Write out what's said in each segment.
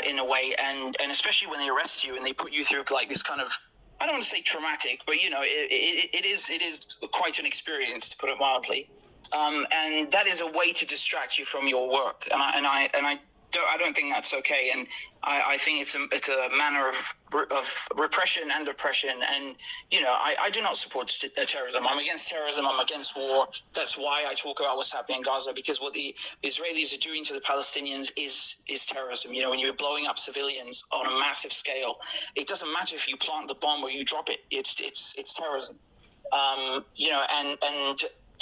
in a way, and especially when they arrest you and they put you through like this kind of, I don't want to say traumatic, but it is quite an experience, to put it mildly, and that is a way to distract you from your work, and I don't think that's okay, and I think it's a manner of repression and oppression, and I do not support terrorism. I'm against terrorism. I'm against war. That's why I talk about what's happening in Gaza, because what the Israelis are doing to the Palestinians is terrorism. When you're blowing up civilians on a massive scale, it doesn't matter if you plant the bomb or you drop it. It's terrorism. And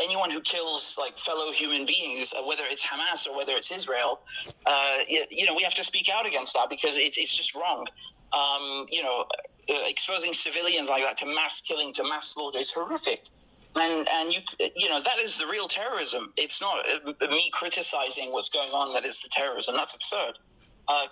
anyone who kills like fellow human beings, whether it's Hamas or whether it's Israel, we have to speak out against that, because it's just wrong. Exposing civilians like that to mass killing, to mass slaughter is horrific. And that is the real terrorism. It's not me criticizing what's going on that is the terrorism. That's absurd.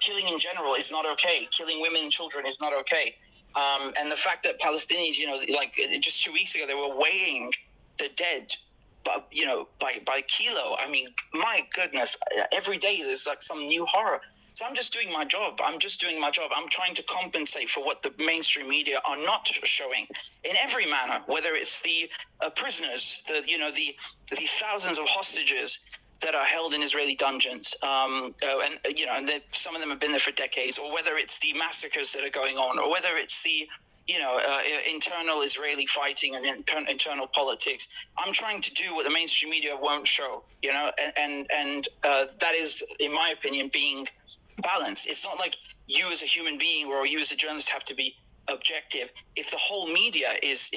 Killing in general is not okay. Killing women and children is not okay. And the fact that Palestinians, like just 2 weeks ago, they were weighing the dead by kilo. I mean, my goodness, every day there's like some new horror. So I'm just doing my job. I'm trying to compensate for what the mainstream media are not showing in every manner, whether it's the prisoners, the thousands of hostages that are held in Israeli dungeons, and some of them have been there for decades, or whether it's the massacres that are going on, or whether it's the internal Israeli fighting and internal politics. I'm trying to do what the mainstream media won't show, and that is, in my opinion, being balanced. It's not like you as a human being or you as a journalist have to be objective. If the whole media is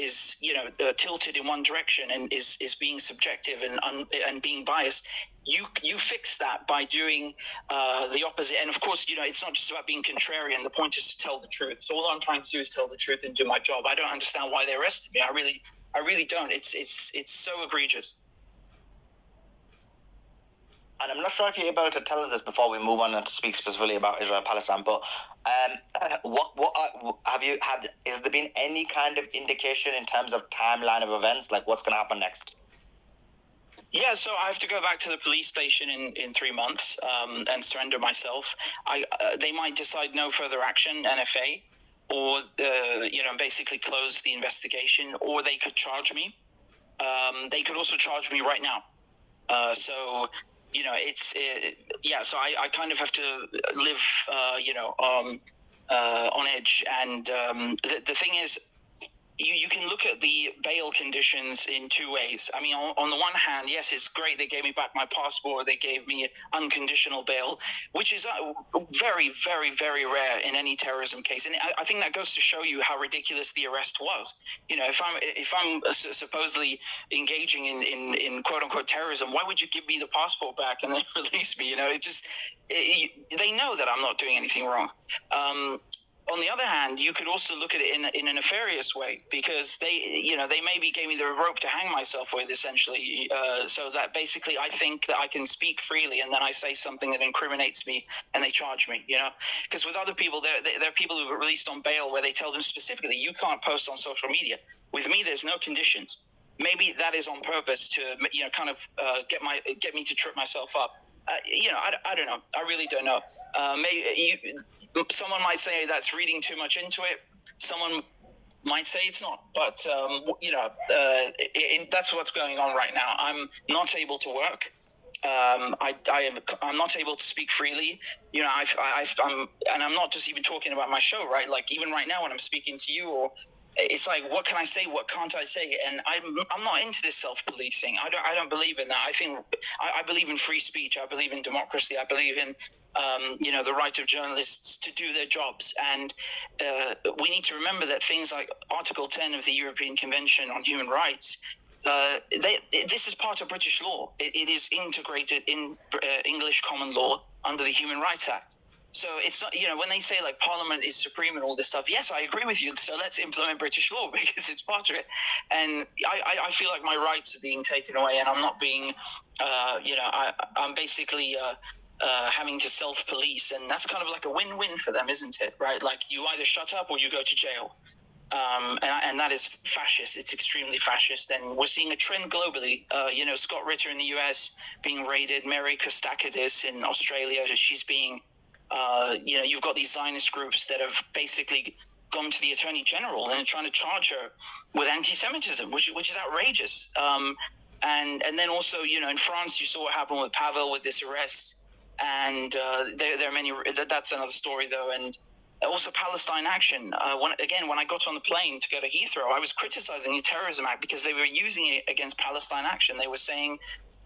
tilted in one direction and is being subjective and being biased, you fix that by doing the opposite. And of course, it's not just about being contrarian. The point is to tell the truth. So all I'm trying to do is tell the truth and do my job. I don't understand why they arrested me. I really don't. It's so egregious. And I'm not sure if you're able to tell us this before we move on and to speak specifically about Israel and Palestine, but has there been any kind of indication in terms of timeline of events, like what's going to happen next? Yeah, so I have to go back to the police station in 3 months and surrender myself. They might decide no further action, NFA, or basically close the investigation, or they could charge me. They could also charge me right now. So I kind of have to live, on edge. And the thing is, you can look at the bail conditions in two ways. I mean, on the one hand, yes, it's great they gave me back my passport. They gave me unconditional bail, which is very, very, very rare in any terrorism case. And I think that goes to show you how ridiculous the arrest was. If I'm supposedly engaging in quote unquote terrorism, why would you give me the passport back and then release me? They know that I'm not doing anything wrong. On the other hand, you could also look at it in a nefarious way, because they maybe gave me the rope to hang myself with, essentially, so that basically I think that I can speak freely, and then I say something that incriminates me, and they charge me. Because with other people, there are people who are released on bail where they tell them specifically, you can't post on social media. With me, there's no conditions. Maybe that is on purpose to get me to trip myself up. I don't know. I really don't know. Someone might say that's reading too much into it. Someone might say it's not. But that's what's going on right now. I'm not able to work. I'm not able to speak freely. I'm not just even talking about my show, right? Like even right now when I'm speaking to you, or it's like, what can I say? What can't I say? And I'm not into this self-policing. I don't believe in that. I believe in free speech. I believe in democracy. I believe in the right of journalists to do their jobs. And we need to remember that things like Article 10 of the European Convention on Human Rights, this is part of British law. It is integrated in English common law under the Human Rights Act. So it's not, when they say like Parliament is supreme and all this stuff, yes, I agree with you. So let's implement British law because it's part of it. And I feel like my rights are being taken away, and I'm not being, I'm basically having to self-police, and that's kind of like a win-win for them, isn't it? Right? Like you either shut up or you go to jail. And that is fascist. It's extremely fascist, and we're seeing a trend globally. Scott Ritter in the US being raided, Mary Kostakidis in Australia, she's being You've got these Zionist groups that have basically gone to the Attorney General and are trying to charge her with anti-Semitism, which is outrageous. And then also, in France, you saw what happened with Pavel with this arrest, and there are many. That's another story, though, and also Palestine Action. When I got on the plane to go to Heathrow, I was criticizing the terrorism act because they were using it against Palestine Action. They were saying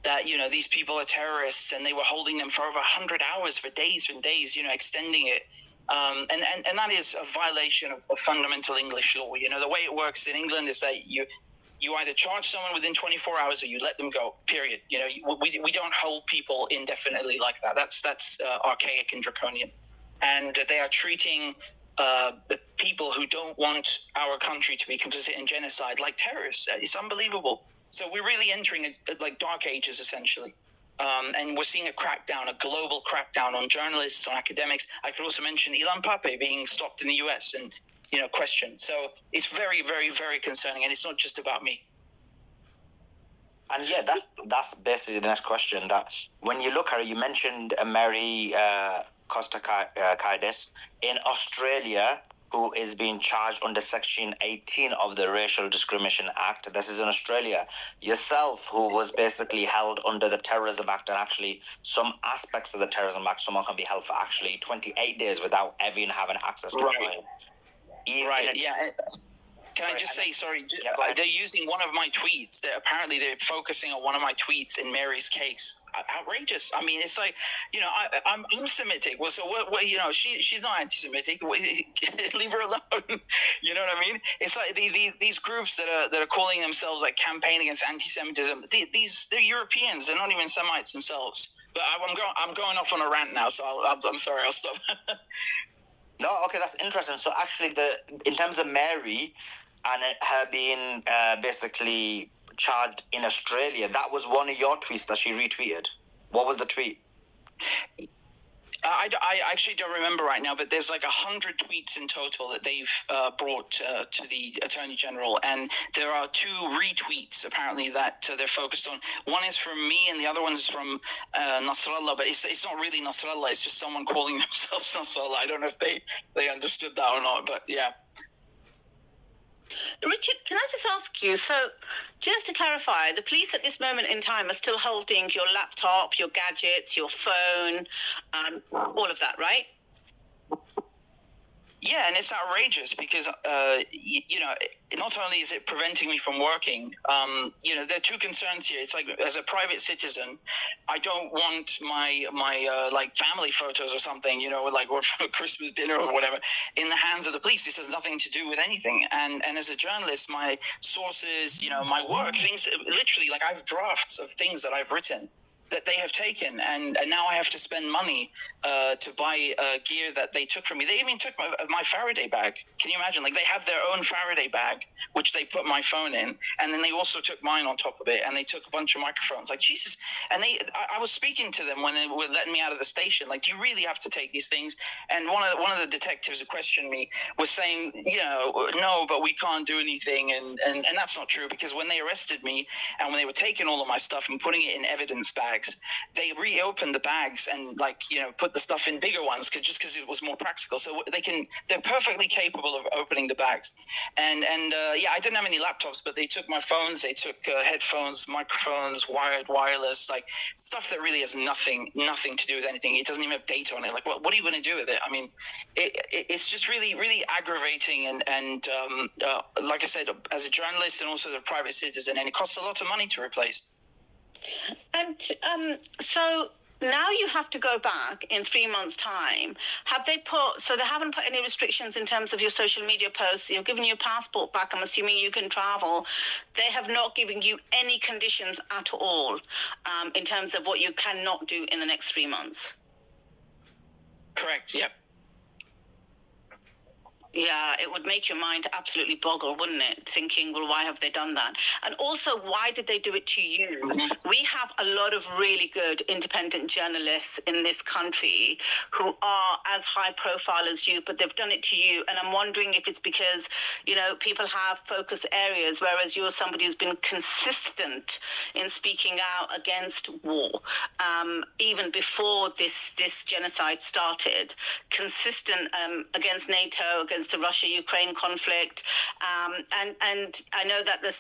that these people are terrorists, and they were holding them for over 100 hours for days and days, extending it. And that is a violation of fundamental English law. The way it works in England is that you either charge someone within 24 hours or you let them go, period. We don't hold people indefinitely like that. That's archaic and draconian. And they are treating the people who don't want our country to be complicit in genocide like terrorists. It's unbelievable. So we're really entering like dark ages, essentially. And we're seeing a global crackdown on journalists, on academics. I could also mention Ilan Pape being stopped in the US and, questioned. So it's very, very, very concerning. And it's not just about me. And yeah, that's basically the next question. That when you look at it, you mentioned Mary Costa Kaides in Australia, who is being charged under Section 18 of the Racial Discrimination Act. This is in Australia. Yourself, who was basically held under the Terrorism Act, and actually some aspects of the Terrorism Act, someone can be held for actually 28 days without ever having access to it. Right, yeah. Can I just say, sorry, they're using one of my tweets. They're focusing on one of my tweets in Mary's case. Outrageous. I mean, it's like, I'm Semitic. Well, so what she's not anti-Semitic. Leave her alone. You know what I mean? It's like these groups that are calling themselves like campaign against anti-Semitism. They're Europeans. They're not even Semites themselves. But I'm going off on a rant now, so I'm sorry. I'll stop. No, okay, that's interesting. So actually, in terms of Mary and her being basically charged in Australia, that was one of your tweets that she retweeted. What was the tweet? I actually don't remember right now, but there's like 100 tweets in total that they've brought to the Attorney General, and there are 2 retweets apparently that they're focused on. One is from me, and the other one is from Nasrallah, but it's not really Nasrallah. It's just someone calling themselves Nasrallah. I don't know if they understood that or not, but yeah. Richard, can I just ask you, so just to clarify, the police at this moment in time are still holding your laptop, your gadgets, your phone, all of that, right? Yeah, and it's outrageous because, not only is it preventing me from working, there are 2 concerns here. It's like, as a private citizen, I don't want my like family photos or something, or Christmas dinner or whatever, in the hands of the police. This has nothing to do with anything. And as a journalist, my sources, my work, things, literally, like I have drafts of things that I've written that they have taken, and now I have to spend money to buy gear that they took from me. They even took my Faraday bag. Can you imagine? Like, they have their own Faraday bag, which they put my phone in, and then they also took mine on top of it, and they took a bunch of microphones. Like, Jesus. And I was speaking to them when they were letting me out of the station. Like, do you really have to take these things? And one of the detectives who questioned me was saying, no, but we can't do anything. And that's not true, because when they arrested me and when they were taking all of my stuff and putting it in evidence bags, they reopened the bags and put the stuff in bigger ones because it was more practical. So they're perfectly capable of opening the bags. And I didn't have any laptops, but they took my phones, they took headphones, microphones, wired, wireless, like stuff that really has nothing to do with anything. It doesn't even have data on it. Like, what are you going to do with it? I mean, it's just really, really aggravating. And like I said, as a journalist and also as a private citizen, and it costs a lot of money to replace. And so now you have to go back in 3 months' time. They haven't put any restrictions in terms of your social media posts. You've given your passport back. I'm assuming you can travel. They have not given you any conditions at all in terms of what you cannot do in the next 3 months. Correct. Yep. Yeah, it would make your mind absolutely boggle, wouldn't it? Thinking, well, why have they done that? And also, why did they do it to you? We have a lot of really good independent journalists in this country who are as high profile as you, but they've done it to you. And I'm wondering if it's because, you know, people have focus areas, whereas you're somebody who's been consistent in speaking out against war, even before this genocide started, consistent against NATO, against the Russia-Ukraine conflict, and I know that the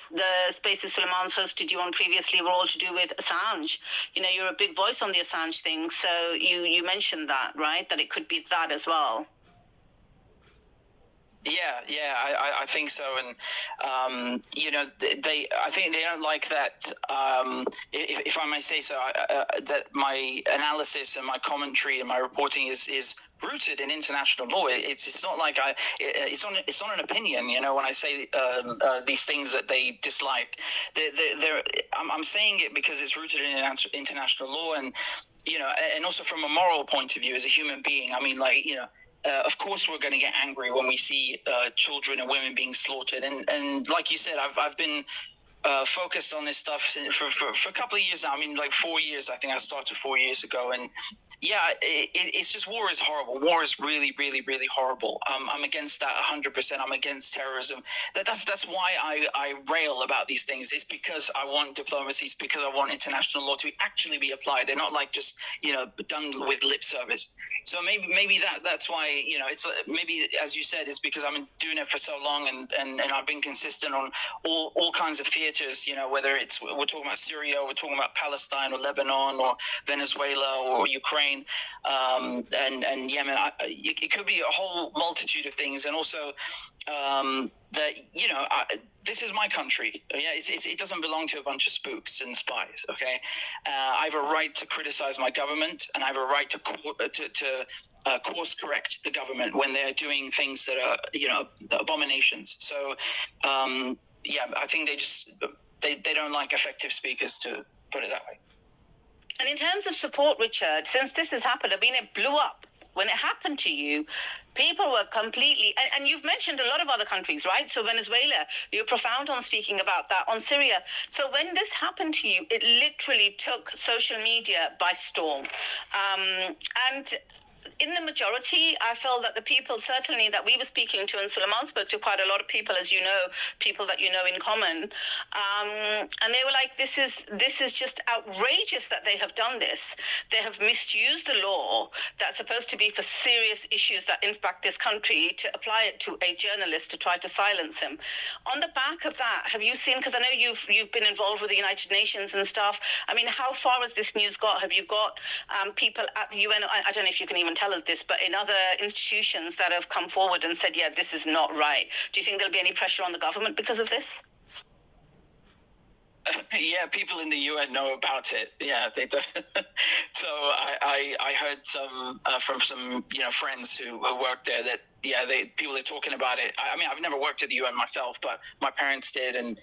spaces Suleiman's hosted you on previously were all to do with Assange. You know, you're a big voice on the Assange thing, so you mentioned that, right? That it could be that as well. Yeah, I think so, and you know, I think they don't like that. If I may say so, that my analysis and my commentary and my reporting is rooted in international law. It's not like it's not an opinion. You know, when I say these things that they dislike, I'm saying it because it's rooted in international law, and you know, and also from a moral point of view as a human being. I mean, like, you know. Of course, we're going to get angry when we see children and women being slaughtered, and like you said, I've been focused on this stuff for a couple of years now. I mean, like 4 years. I think I started 4 years ago, and yeah, it's just war is horrible. War is really, really, really horrible. I'm against that 100%. I'm against terrorism. That's why I rail about these things. It's because I want diplomacy. It's because I want international law to actually be applied. They're not like just, you know, done with lip service. So maybe that's why, you know, it's maybe, as you said, it's because I've been doing it for so long, and I've been consistent on all kinds of theaters, you know, whether it's we're talking about Syria, we're talking about Palestine or Lebanon or Venezuela or Ukraine, and Yemen. It could be a whole multitude of things, and also that, you know, this is my country. Yeah, it doesn't belong to a bunch of spooks and spies. Okay, I have a right to criticize my government, and I have a right to course correct the government when they're doing things that are, you know, abominations. So yeah, I think they don't like effective speakers, to put it that way. And in terms of support, Richard, since this has happened, I mean, it blew up. When it happened to you, people were completely, and you've mentioned a lot of other countries, right? So Venezuela, you're profound on speaking about that, on Syria. So when this happened to you, it literally took social media by storm. And in the majority, I felt that the people certainly that we were speaking to, and Suleiman spoke to quite a lot of people, as you know, people that you know in common, and they were like, this is just outrageous that they have done this. They have misused the law that's supposed to be for serious issues that impact this country, to apply it to a journalist to try to silence him. On the back of that, have you seen, because I know you've been involved with the United Nations and stuff, I mean, how far has this news got? Have you got people at the UN, I don't know if you can even tell us this, but in other institutions that have come forward and said, yeah, this is not right? Do you think there'll be any pressure on the government because of this? Yeah, people in the UN know about it. Yeah, they do. So I heard some from some, you know, friends who worked there that, yeah, people are talking about it. I mean, I've never worked at the UN myself, but my parents did, and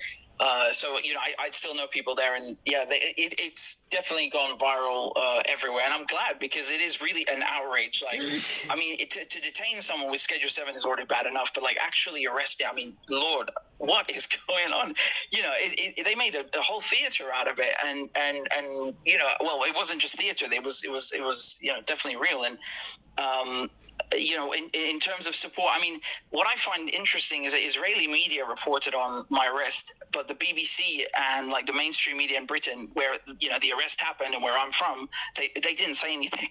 so, you know, I still know people there, and yeah, it's definitely gone viral everywhere, and I'm glad, because it is really an outrage. Like, I mean, to detain someone with Schedule 7 is already bad enough, but like actually arrest it, I mean, Lord, what is going on? You know, they made a whole theater out of it, and you know, well, it wasn't just theater. It was you know, definitely real, and you know, in terms of support, I mean, what I find interesting is that Israeli media reported on my arrest, but the BBC and like the mainstream media in Britain, where, you know, the arrest happened and where I'm from, they didn't say anything.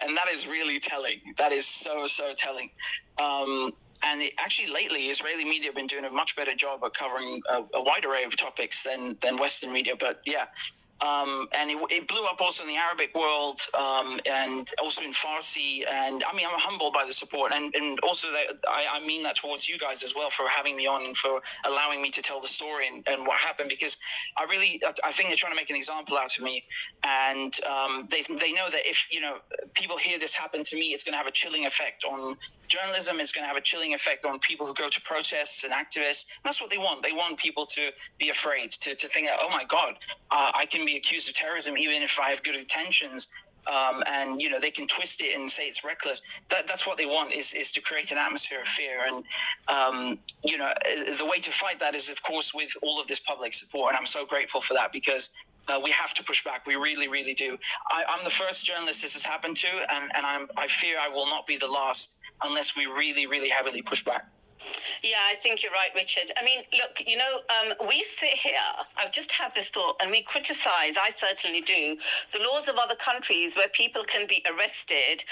And that is really telling. That is so telling. And actually, lately, Israeli media have been doing a much better job at covering a wide array of topics than Western media. But yeah, and it blew up also in the Arabic world, and also in Farsi. And I mean, I'm humbled by the support, and also that I mean that towards you guys as well, for having me on and for allowing me to tell the story and what happened, because I think they're trying to make an example out of me, and they know that if, you know, people hear this happen to me, it's going to have a chilling effect on journalism. It's going to have a chilling effect on people who go to protests and activists. That's what they want. They want people to be afraid, to think, oh my God, I can be accused of terrorism even if I have good intentions. and they can twist it and say it's reckless. That's what they want is to create an atmosphere of fear. And the way to fight that is, of course, with all of this public support. And I'm so grateful for that, because we have to push back. We really, really do. I'm the first journalist this has happened to, and I fear I will not be the last unless we really, really heavily push back. Yeah, I think you're right, Richard. I mean, look, we sit here, I've just had this thought, and we criticize, I certainly do, the laws of other countries where people can be arrested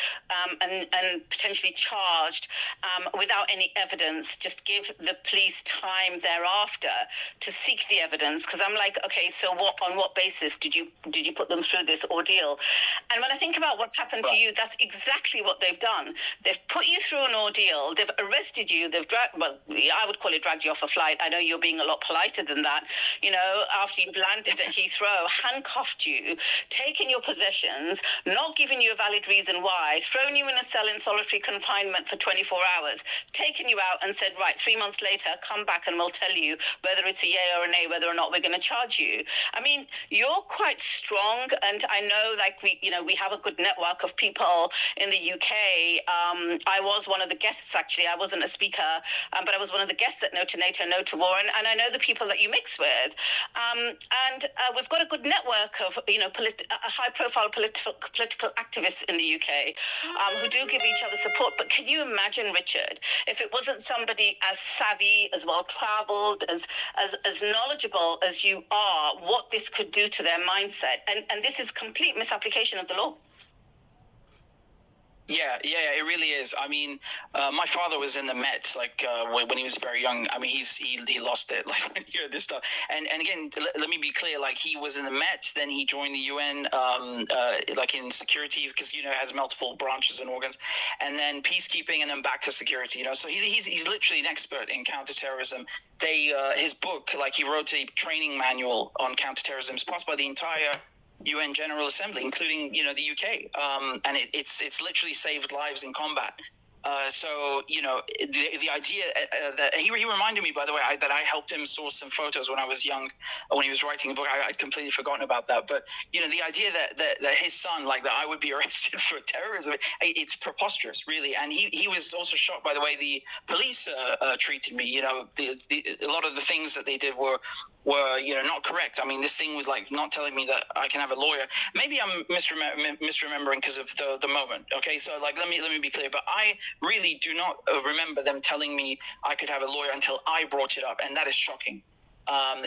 and potentially charged without any evidence. Just give the police time thereafter to seek the evidence. Because I'm like, okay, so on what basis did you put them through this ordeal? And when I think about what's happened to you, that's exactly what they've done. They've put you through an ordeal, they've arrested you, they've I would call it dragged you off a flight. I know you're being a lot politer than that. After you've landed at Heathrow, handcuffed you, taken your possessions, not given you a valid reason why, thrown you in a cell in solitary confinement for 24 hours, taken you out and said, right, 3 months later, come back and we'll tell you whether it's a yay or a nay, whether or not we're going to charge you. I mean, you're quite strong, and I know, like, we have a good network of people in the UK. I was one of the guests, actually. I wasn't a speaker, but I was one of the guests at No to NATO, No to War, and I know the people that you mix with. And we've got a good network of, high-profile political activists in the UK who do give each other support. But can you imagine, Richard, if it wasn't somebody as savvy, as well-travelled, as knowledgeable as you are, what this could do to their mindset? And this is complete misapplication of the law. Yeah, it really is. I mean, my father was in the Met, when he was very young. I mean, he lost it, like, when you hear this stuff. And again, let me be clear, like, he was in the Met, then he joined the UN, in security, because, it has multiple branches and organs, and then peacekeeping, and then back to security, So he's literally an expert in counterterrorism. His book, he wrote a training manual on counterterrorism, sponsored by the entire UN General Assembly, including the UK, and it's literally saved lives in combat. So the idea that he reminded me, by the way, that I helped him source some photos when I was young, when he was writing a book. I'd completely forgotten about that. But the idea that his son, that I would be arrested for terrorism, it's preposterous, really. And he was also shocked by the way the police treated me. A lot of the things that they did were not correct. I mean, this thing with not telling me that I can have a lawyer. Maybe I'm misremembering because of the moment. Okay, so let me be clear. But I really do not remember them telling me I could have a lawyer until I brought it up, and that is shocking.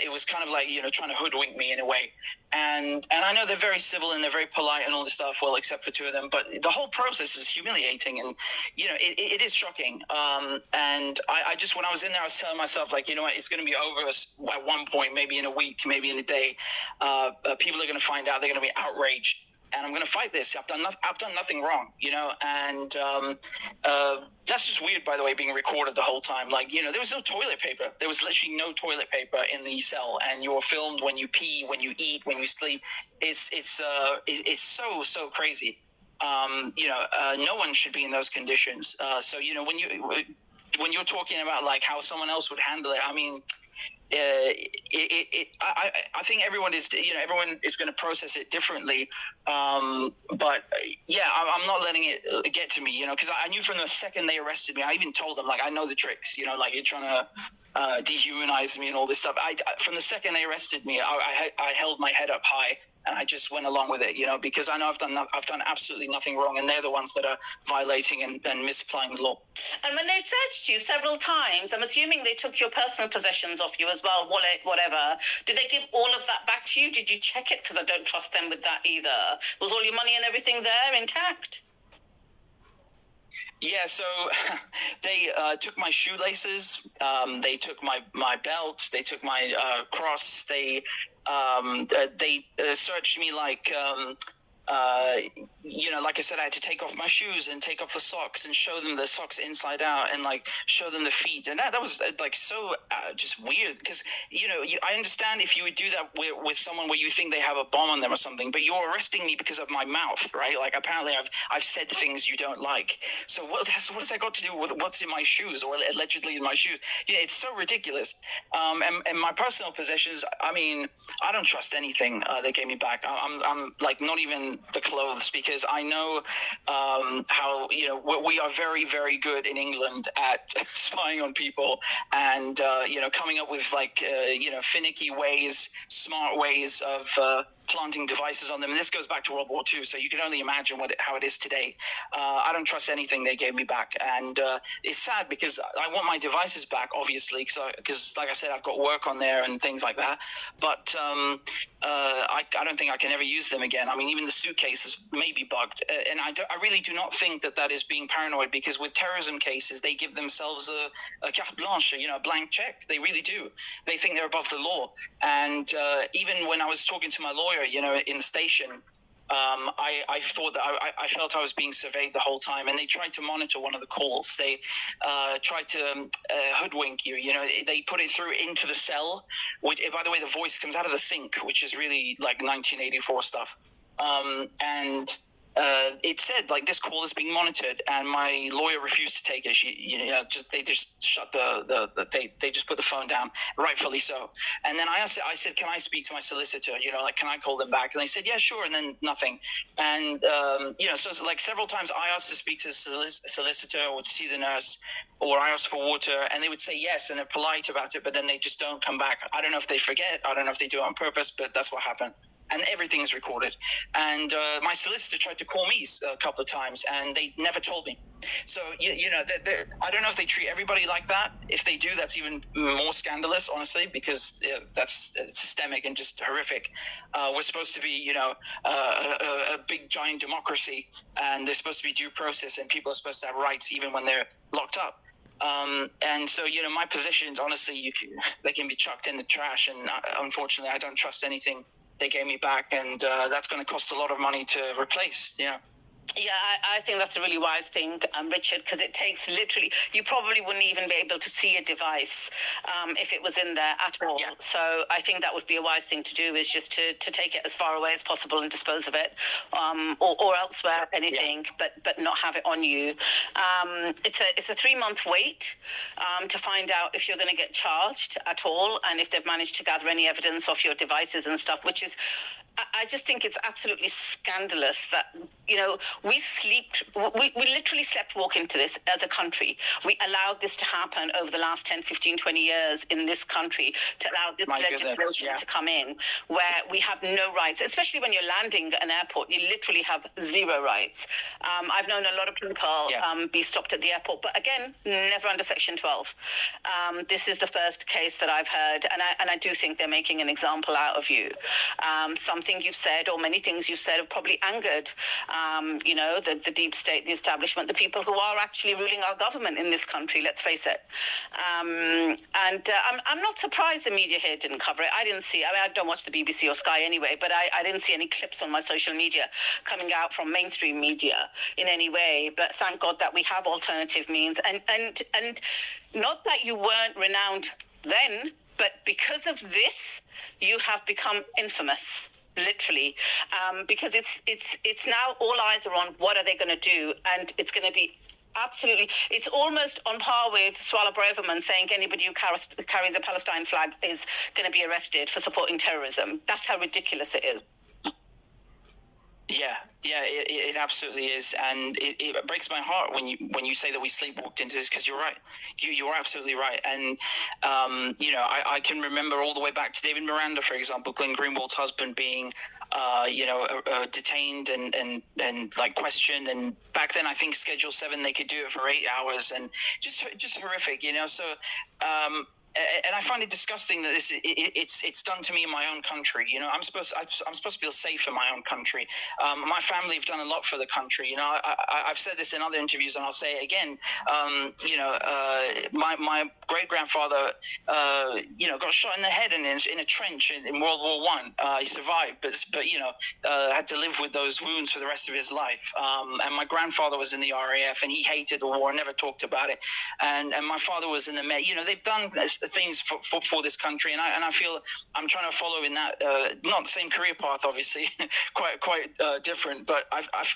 It was kind of trying to hoodwink me in a way. And I know they're very civil and they're very polite and all this stuff, well, except for two of them. But the whole process is humiliating, and, it is shocking. And I just, when I was in there, I was telling myself, what, it's going to be over at one point, maybe in a week, maybe in a day. People are going to find out, they're going to be outraged. And I'm going to fight this. I've done nothing wrong, and that's just weird, by the way, being recorded the whole time. There was no toilet paper. There was literally no toilet paper in the cell, and you're filmed when you pee, when you eat, when you sleep. It's so crazy. No one should be in those conditions. So when you're talking about how someone else would handle it, I mean, I think everyone is going to process it differently, but yeah, I'm not letting it get to me, because I knew from the second they arrested me. I even told them, I know the tricks, you're trying to dehumanize me and all this stuff. From the second they arrested me, I held my head up high. And I just went along with it, because I know I've done absolutely nothing wrong, and they're the ones that are violating and misapplying the law. And when they searched you several times, I'm assuming they took your personal possessions off you as well, wallet, whatever. Did they give all of that back to you? Did you check it? Because I don't trust them with that either. Was all your money and everything there intact? Yeah, so they took my shoelaces, they took my belt, they took my cross, they searched me like I said, I had to take off my shoes and take off the socks and show them the socks inside out and show them the feet. And that was so just weird, because, I understand if you would do that with someone where you think they have a bomb on them or something, but you're arresting me because of my mouth, right? Apparently I've said things you don't like. So what has that got to do with what's in my shoes, or allegedly in my shoes? It's so ridiculous. And my personal possessions, I mean, I don't trust anything they gave me back. I'm not even the clothes, because I know how, we are very, very good in England at spying on people and, coming up with finicky ways, smart ways of planting devices on them. And this goes back to World War II, so you can only imagine how it is today. I don't trust anything they gave me back. And it's sad because I want my devices back, obviously, because like I said, I've got work on there and things like that. But I don't think I can ever use them again. I mean, even the suitcases may be bugged. And I really do not think that is being paranoid, because with terrorism cases, they give themselves a carte blanche, a blank check. They really do. They think they're above the law. And even when I was talking to my lawyer, in the station, I thought that I felt I was being surveyed the whole time, and they tried to monitor one of the calls. They tried to hoodwink you. They put it through into the cell. Which, by the way, the voice comes out of the sink, which is really like 1984 stuff. And it said like this call is being monitored, and my lawyer refused to take it. They just shut they just put the phone down, rightfully so. And then I said, can I speak to my solicitor? Can I call them back? And they said, yeah, sure. And then nothing. And so like several times I asked to speak to the solicitor or to see the nurse, or I asked for water, and they would say yes, and they're polite about it, but then they just don't come back. I don't know if they forget. I don't know if they do it on purpose, but that's what happened. And everything is recorded. And my solicitor tried to call me a couple of times, and they never told me. So, I don't know if they treat everybody like that. If they do, that's even more scandalous, honestly, because that's systemic and just horrific. We're supposed to be, a big, giant democracy, and there's supposed to be due process, and people are supposed to have rights even when they're locked up. And so, my positions, honestly, they can be chucked in the trash, and unfortunately, I don't trust anything they gave me back, and that's going to cost a lot of money to replace. Yeah, I think that's a really wise thing, Richard, because it takes literally, you probably wouldn't even be able to see a device if it was in there at all. Yeah. So I think that would be a wise thing to do, is just to take it as far away as possible and dispose of it, or elsewhere, anything, yeah. but not have it on you. It's a 3-month wait to find out if you're going to get charged at all, and if they've managed to gather any evidence of your devices and stuff, which is, I just think it's absolutely scandalous that, we literally sleepwalk into this as a country. We allowed this to happen over the last 10, 15, 20 years in this country, to allow this legislation to come in, where we have no rights, especially when you're landing at an airport. You literally have zero rights. I've known a lot of people be stopped at the airport, but again, never under Section 12. This is the first case that I've heard, and I do think they're making an example out of you. Something you've said, or many things you've said, have probably angered, the deep state, the establishment, the people who are actually ruling our government in this country, let's face it. I'm not surprised the media here didn't cover it. I didn't see, I don't watch the BBC or Sky anyway, but I didn't see any clips on my social media coming out from mainstream media in any way. But thank God that we have alternative means. And not that you weren't renowned then, but because of this, you have become infamous. Literally, because it's now all eyes are on what are they going to do, and it's going to be absolutely. It's almost on par with Swala Braverman saying anybody who carries a Palestine flag is going to be arrested for supporting terrorism. That's how ridiculous it is. Yeah, it absolutely is, and it breaks my heart when you say that we sleepwalked into this, because you're right. You're absolutely right, and I can remember all the way back to David Miranda, for example, Glenn Greenwald's husband being detained and like questioned, and back then I think Schedule 7 they could do it for 8 hours, and just horrific, So. And I find it disgusting that it's done to me in my own country. I'm supposed to feel safe in my own country. My family have done a lot for the country. I've said this in other interviews, and I'll say it again. My great grandfather, got shot in the head in a trench in World War I. He survived, but had to live with those wounds for the rest of his life. And my grandfather was in the RAF, and he hated the war, never talked about it. And my father was in the Met. They've done things for this country, and I feel I'm trying to follow in that not the same career path, obviously, quite different, but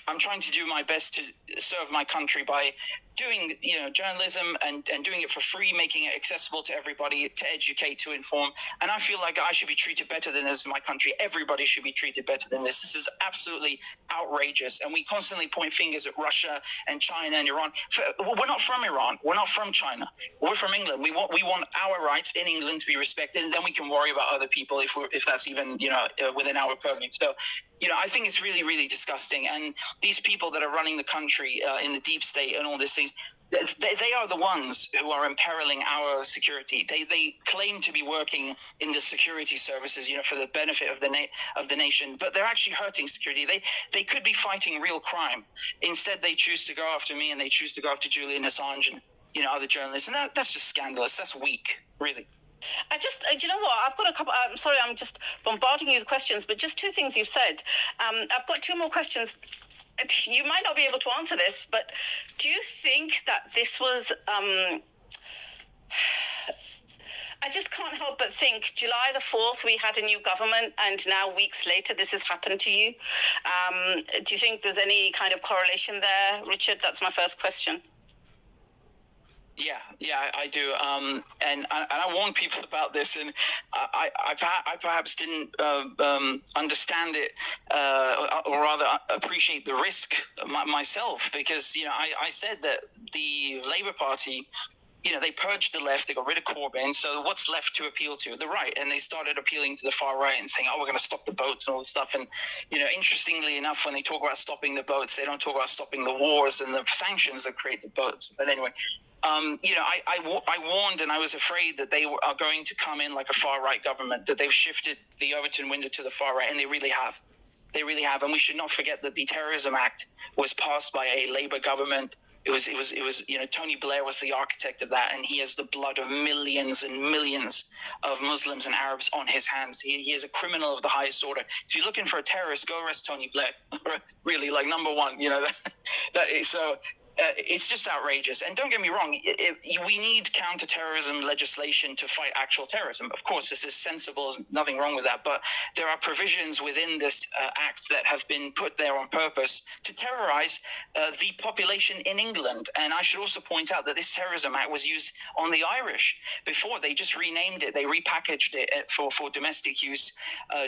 I'm trying to do my best to serve my country by doing, journalism and doing it for free, making it accessible to everybody, to educate, to inform. And I feel like I should be treated better than this in my country. Everybody should be treated better than this. This is absolutely outrageous. And we constantly point fingers at Russia and China and Iran. We're not from Iran. We're not from China. We're from England. We want our rights in England to be respected, and then we can worry about other people if that's even within our purview. So I think it's really, really disgusting. And these people that are running the country in the deep state and all these things, they are the ones who are imperiling our security. They claim to be working in the security services, for the benefit of the nation, but they're actually hurting security. They could be fighting real crime. Instead, they choose to go after me, and they choose to go after Julian Assange and other journalists, and that's just scandalous. That's weak, really. I just, you know what? I've got a couple. I'm sorry, I'm just bombarding you with questions, but just two things you've said. I've got two more questions. You might not be able to answer this, but do you think that this was? I just can't help but think July the 4th, we had a new government, and now weeks later, this has happened to you. Do you think there's any kind of correlation there, Richard? That's my first question. Yeah, I do. And I warned people about this, and I perhaps didn't understand it, or rather appreciate the risk myself, because, I said that the Labour Party, they purged the left, they got rid of Corbyn, so what's left to appeal to? The right. And they started appealing to the far right and saying, we're going to stop the boats and all this stuff. And, interestingly enough, when they talk about stopping the boats, they don't talk about stopping the wars and the sanctions that create the boats. But anyway, I warned, and I was afraid that they are going to come in like a far-right government, that they've shifted the Overton window to the far right, and they really have. They really have. And we should not forget that the Terrorism Act was passed by a Labour government. It was Tony Blair was the architect of that, and he has the blood of millions and millions of Muslims and Arabs on his hands. He is a criminal of the highest order. If you're looking for a terrorist, go arrest Tony Blair. Really, like number one, so. It's just outrageous. And don't get me wrong, we need counterterrorism legislation to fight actual terrorism. Of course, this is sensible. There's nothing wrong with that. But there are provisions within this act that have been put there on purpose to terrorize the population in England. And I should also point out that this terrorism act was used on the Irish before. They just renamed it. They repackaged it for domestic use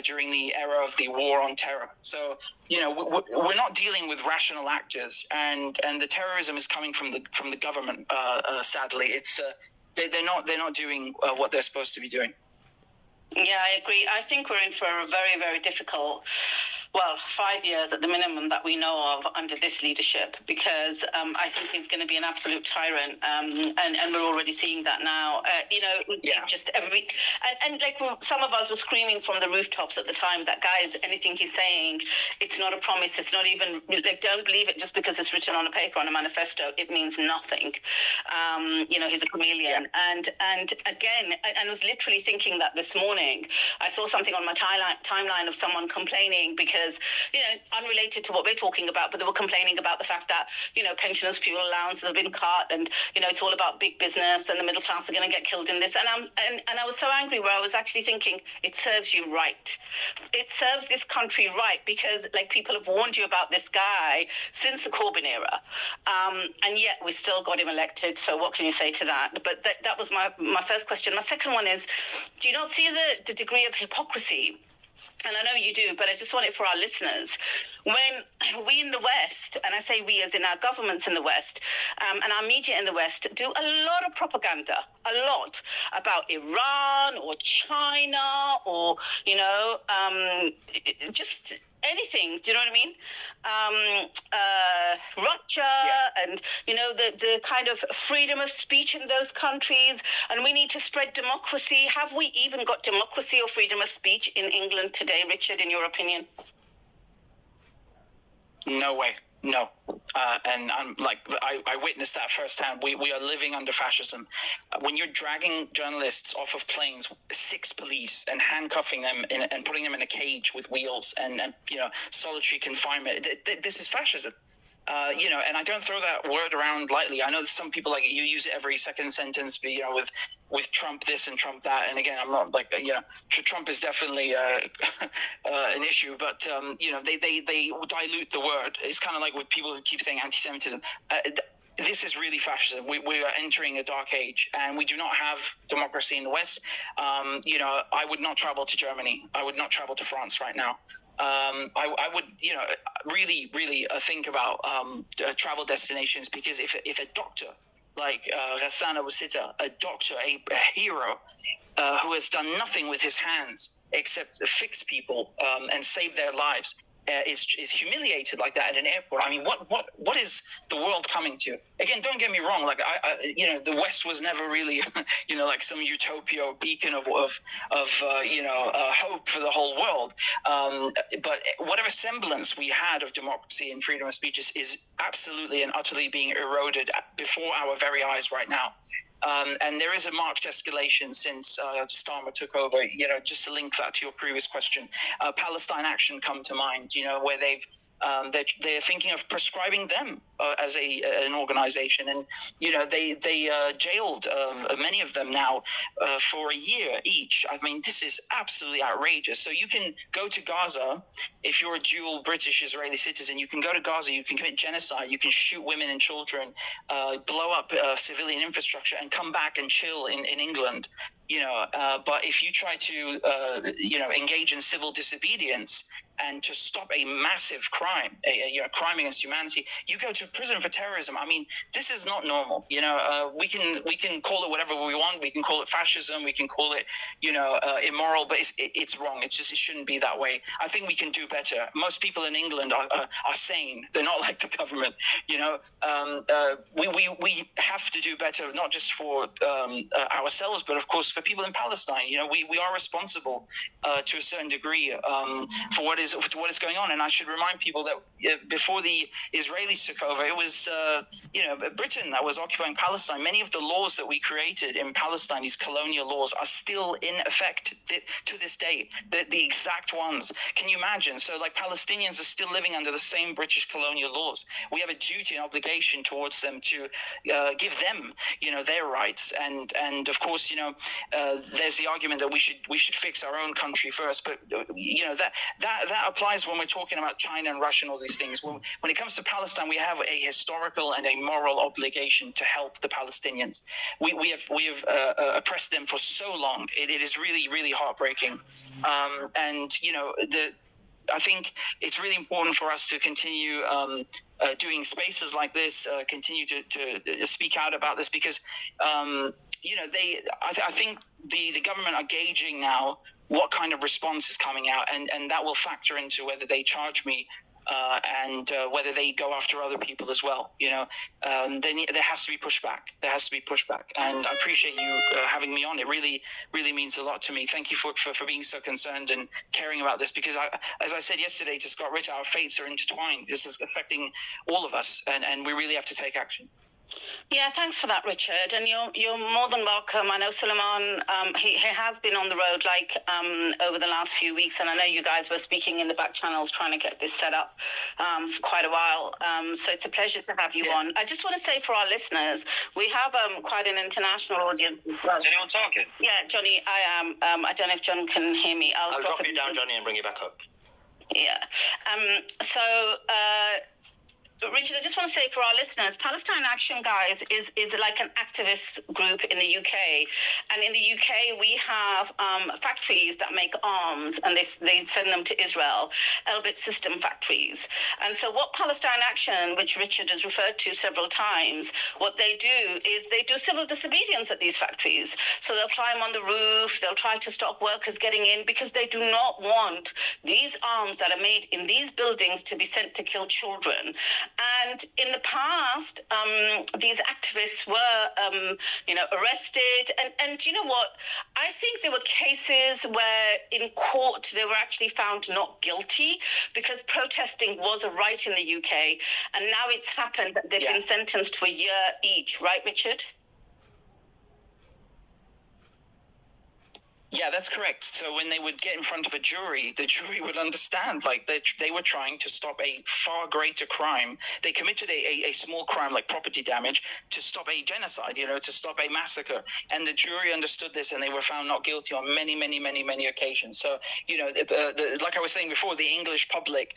during the era of the war on terror. So, we're not dealing with rational actors, and the terrorism is coming from the government. Sadly, it's they're not doing what they're supposed to be doing. Yeah, I agree. I think we're in for a very, very difficult 5 years at the minimum that we know of under this leadership, because I think he's going to be an absolute tyrant, and we're already seeing that now. Just some of us were screaming from the rooftops at the time that, guys, anything he's saying, it's not a promise. It's not even, don't believe it just because it's written on a paper, on a manifesto. It means nothing. He's a chameleon. And again, I was literally thinking that this morning. I saw something on my timeline of someone complaining because, unrelated to what we're talking about, but they were complaining about the fact that, pensioners' fuel allowances have been cut, and, it's all about big business, and the middle class are going to get killed in this. And I was so angry, where I was actually thinking, it serves you right. It serves this country right, because people have warned you about this guy since the Corbyn era. And yet we still got him elected. So what can you say to that? But that was my first question. My second one is, do you not see the degree of hypocrisy? And I know you do, but I just want it for our listeners. When we in the West, and I say we as in our governments in the West, and our media in the West, do a lot of propaganda, a lot, about Iran or China or, just anything, do you know what I mean? Russia, and, the kind of freedom of speech in those countries, and we need to spread democracy. Have we even got democracy or freedom of speech in England today, Richard, in your opinion? No way. No. And I'm I witnessed that firsthand. We are living under fascism. When you're dragging journalists off of planes, 6 police, and handcuffing them and putting them in a cage with wheels and solitary confinement, this is fascism. And I don't throw that word around lightly. I know that some people you use it every second sentence, but, with Trump this and Trump that. And again, I'm not Trump is definitely an issue, but, they dilute the word. It's kind of like with people who keep saying anti-Semitism. this is really fascism. We are entering a dark age, and we do not have democracy in the West. I would not travel to Germany. I would not travel to France right now. I would, really, really think about travel destinations, because if a doctor like Ghassan Abu Sitta, a doctor, a hero, who has done nothing with his hands except fix people and save their lives, is humiliated like that at an airport. I mean, what is the world coming to? Again, don't get me wrong. Like the West was never really, like some utopia or beacon of hope for the whole world. But whatever semblance we had of democracy and freedom of speech is absolutely and utterly being eroded before our very eyes right now. And there is a marked escalation since Starmer took over. Just to link that to your previous question, Palestine Action come to mind. Where they're thinking of prescribing them as an organization, and they jailed many of them now for a year each. I mean, this is absolutely outrageous. So you can go to Gaza if you're a dual British-Israeli citizen. You can go to Gaza. You can commit genocide. You can shoot women and children, blow up civilian infrastructure, and come back and chill in England. But if you try to engage in civil disobedience and to stop a massive crime, a crime against humanity, you go to prison for terrorism. I mean, this is not normal. We can call it whatever we want. We can call it fascism. We can call it immoral, but it's wrong. It shouldn't be that way. I think we can do better. Most people in England are sane. They're not like the government. We have to do better, not just for ourselves, but of course for people in Palestine. We are responsible to a certain degree for what is going on. And I should remind people that before the Israelis took over, it was Britain that was occupying Palestine. Many of the laws that we created in Palestine, these colonial laws, are still in effect to this day. The exact ones. Can you imagine? So like Palestinians are still living under the same British colonial laws. We have a duty and obligation towards them to give them their rights. And of course there's the argument that we should fix our own country first. But that applies when we're talking about China and Russia and all these things. When it comes to Palestine, we have a historical and a moral obligation to help the Palestinians. We have oppressed them for so long. It is really, really heartbreaking. I think it's really important for us to continue doing spaces like this, continue to speak out about this, because I think the government are gauging now what kind of response is coming out, and that will factor into whether they charge me and whether they go after other people as well. There has to be pushback. There has to be pushback, and I appreciate you having me on. It really, really means a lot to me. Thank you for being so concerned and caring about this, because as I said yesterday to Scott Ritter, our fates are intertwined. This is affecting all of us, and we really have to take action. Yeah, thanks for that, Richard. And you're more than welcome. I know Suleiman, he has been on the road over the last few weeks, and I know you guys were speaking in the back channels trying to get this set up for quite a while. So it's a pleasure to have you on. I just want to say for our listeners, we have quite an international audience as well. Is anyone talking? Yeah, Johnny, I am. I don't know if John can hear me. I'll drop you down, Johnny, and bring you back up. Yeah. Richard, I just want to say for our listeners, Palestine Action, guys, is like an activist group in the UK. And in the UK, we have factories that make arms, and they send them to Israel, Elbit system factories. And so what Palestine Action, which Richard has referred to several times, what they do is they do civil disobedience at these factories. So they'll climb on the roof, they'll try to stop workers getting in, because they do not want these arms that are made in these buildings to be sent to kill children. And in the past, these activists were, arrested. And you know what? I think there were cases where in court they were actually found not guilty because protesting was a right in the UK. And now it's happened that they've been sentenced to a year each. Right, Richard? Yeah, that's correct. So when they would get in front of a jury, the jury would understand, like, they were trying to stop a far greater crime. They committed a small crime like property damage to stop a genocide, to stop a massacre. And the jury understood this, and they were found not guilty on many, many, many, many occasions. So, like I was saying before, the English public,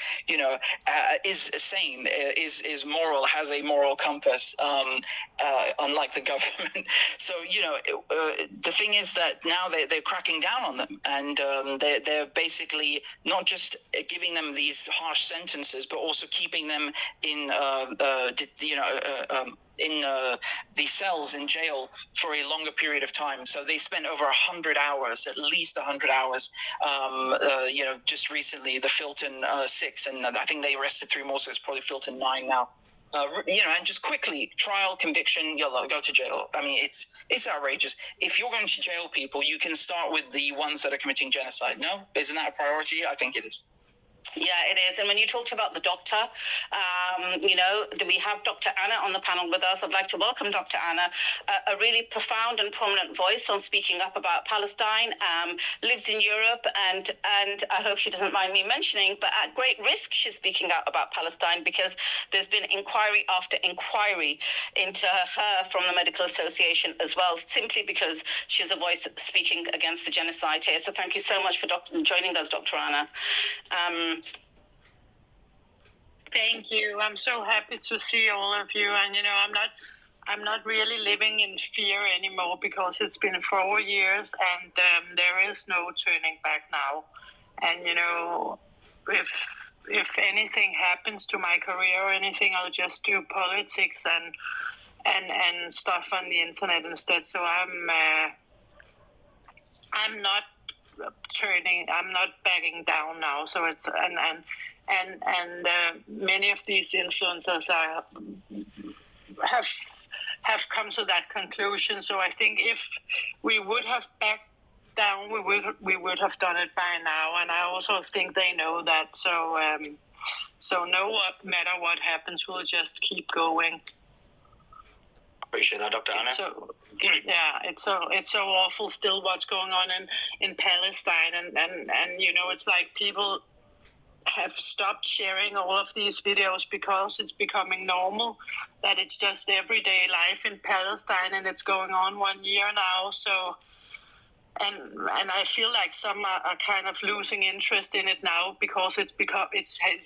is sane, is moral, has a moral compass, unlike the government. So, the thing is that now they're cracking down on them, and they're basically not just giving them these harsh sentences, but also keeping them in these cells in jail for a longer period of time. So they spent over 100 hours, at least 100 hours. Just recently, the Filton 6, and I think they arrested 3 more, so it's probably Filton 9 now. And just quickly, trial, conviction, you'll go to jail. I mean, it's outrageous. If you're going to jail people, you can start with the ones that are committing genocide. No? Isn't that a priority? I think it is. Yeah, it is. And when you talked about the doctor, we have Dr. Anna on the panel with us. I'd like to welcome Dr. Anna, a really profound and prominent voice on speaking up about Palestine, lives in Europe, and I hope she doesn't mind me mentioning, but at great risk she's speaking out about Palestine, because there's been inquiry after inquiry into her from the Medical Association as well, simply because she's a voice speaking against the genocide here. So thank you so much for joining us, Dr. Anna. Thank you. I'm so happy to see all of you. And I'm not really living in fear anymore, because it's been 4 years, and there is no turning back now. And if anything happens to my career or anything, I'll just do politics and stuff on the internet instead. So I'm not I'm not backing down now. So it's and many of these influencers have come to that conclusion. So I think if we would have backed down, we would have done it by now. And I also think they know that. So no matter what happens, we'll just keep going. Appreciate that, Dr. Anna. So, yeah, it's so awful still what's going on in Palestine, and it's like people have stopped sharing all of these videos because it's becoming normal, that it's just everyday life in Palestine, and it's going on 1 year now. So, and I feel like some are kind of losing interest in it now, because it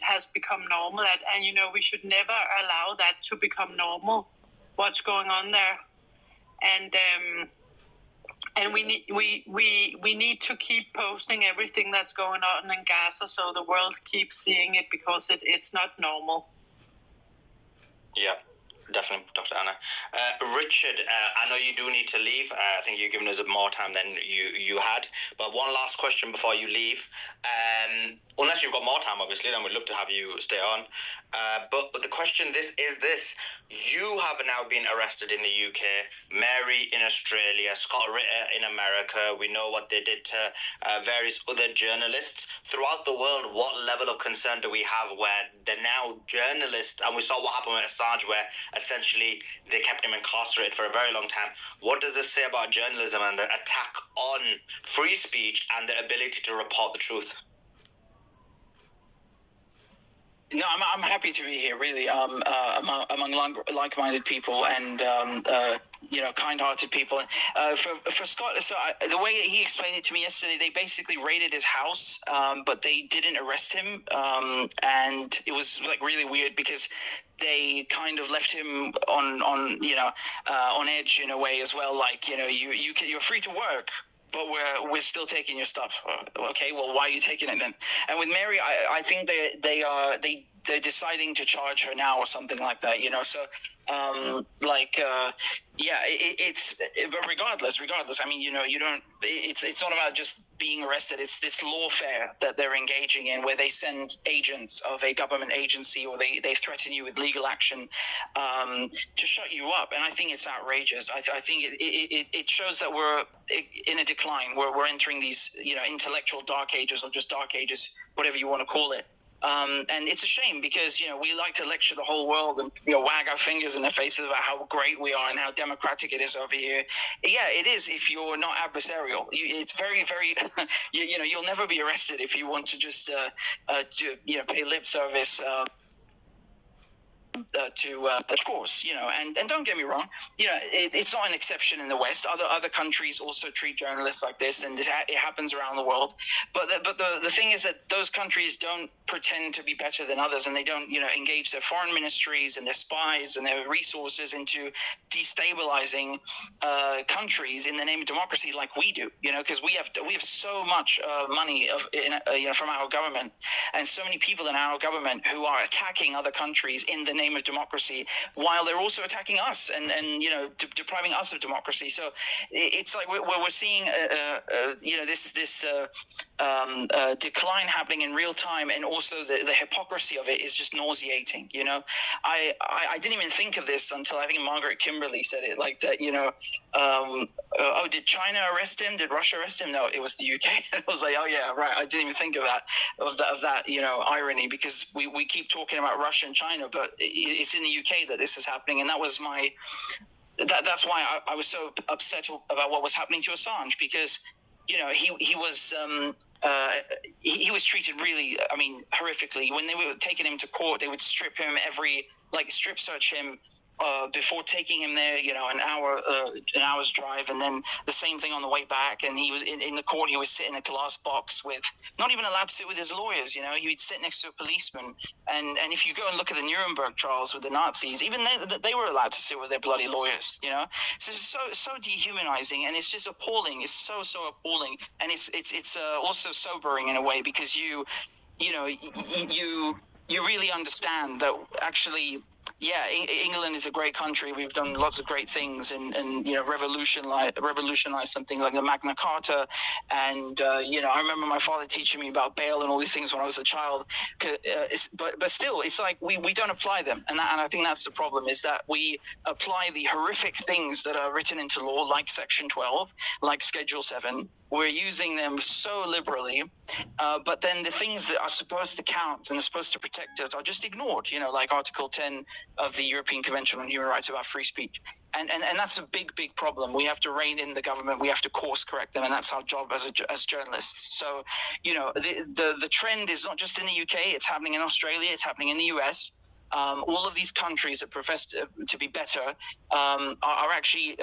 has become normal, and we should never allow that to become normal. What's going on there, and we need to keep posting everything that's going on in Gaza, so the world keeps seeing it, because it's not normal. Yeah, definitely, Dr. Anna. Richard, I know you do need to leave. I think you've given us more time than you had. But one last question before you leave. Unless you've got more time, obviously, then we'd love to have you stay on. But the question is this. You have now been arrested in the UK, Mary in Australia, Scott Ritter in America. We know what they did to various other journalists. Throughout the world, what level of concern do we have where they're now journalists, and we saw what happened with Assange, where essentially they kept him incarcerated for a very long time. What does this say about journalism and the attack on free speech and the ability to report the truth? No, I'm happy to be here, really, among like-minded people and, kind-hearted people. For Scott, so the way he explained it to me yesterday, they basically raided his house, but they didn't arrest him, and it was really weird, because they kind of left him on edge in a way as well. You're free to work, but we're still taking your stuff. Okay, well, why are you taking it then? And with Mary, I think they're deciding to charge her now or something like that. So but regardless. I mean, you don't. It's not about just being arrested. It's this lawfare that they're engaging in, where they send agents of a government agency, or they threaten you with legal action to shut you up. And I think it's outrageous. I think it shows that we're in a decline. We're entering these intellectual dark ages, or just dark ages, whatever you want to call it. And it's a shame because, we like to lecture the whole world and, wag our fingers in their faces about how great we are and how democratic it is over here. Yeah, it is if you're not adversarial. It's very, very, you'll never be arrested if you want to just, pay lip service of course, and don't get me wrong, it's not an exception in the West. Other countries also treat journalists like this, and it happens around the world. But the thing is that those countries don't pretend to be better than others, and they don't, engage their foreign ministries and their spies and their resources into destabilizing countries in the name of democracy like we do. Because we have so much money from our government, and so many people in our government who are attacking other countries in the name of democracy, while they're also attacking us and depriving us of democracy. So it's like we're seeing this decline happening in real time, and also the hypocrisy of it is just nauseating. I didn't even think of this until I think Margaret Kimberley said it, like that. Did China arrest him? Did Russia arrest him? No, it was the UK. I was like, oh yeah, right. I didn't even think of that irony, because we keep talking about Russia and China, but it's in the UK that this is happening, and that was that's why I was so upset about what was happening to Assange, because he was treated really, horrifically. When they were taking him to court, they would strip search him before taking him there, an hour's drive, and then the same thing on the way back. And he was in the court. He was sitting in a glass box with, not even allowed to sit with his lawyers. He'd sit next to a policeman. And if you go and look at the Nuremberg trials with the Nazis, even they were allowed to sit with their bloody lawyers. So it's so dehumanizing, and it's just appalling. It's so appalling, and it's also sobering in a way, because you really understand that actually. Yeah, England is a great country. We've done lots of great things and revolutionized some things like the Magna Carta. And, I remember my father teaching me about bail and all these things when I was a child. But still, it's like we don't apply them. And I think that's the problem, is that we apply the horrific things that are written into law, like Section 12, like Schedule 7. We're using them so liberally, but then the things that are supposed to count and are supposed to protect us are just ignored, like Article 10 of the European Convention on Human Rights about free speech. And that's a big problem. We have to rein in the government. We have to course correct them, and that's our job as journalists. So, the trend is not just in the UK. It's happening in Australia. It's happening in the US. All of these countries that profess to be better are actually,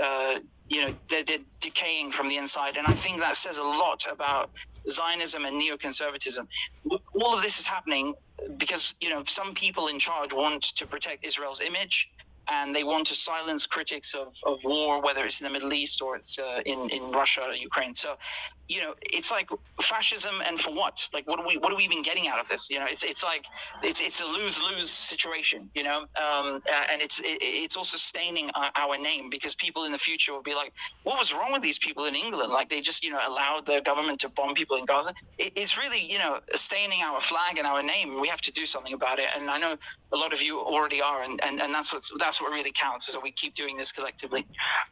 they're decaying from the inside. And I think that says a lot about Zionism and neoconservatism. All of this is happening because, some people in charge want to protect Israel's image, and they want to silence critics of war, whether it's in the Middle East or it's in Russia or Ukraine. So, it's like fascism, and for what? Like, what are we even getting out of this? It's like it's a lose-lose situation. And it's also staining our name, because people in the future will be like, what was wrong with these people in England? Like, they just allowed the government to bomb people in Gaza. It's really staining our flag and our name. We have to do something about it. And I know a lot of you already are, and that's what really counts, is that we keep doing this collectively.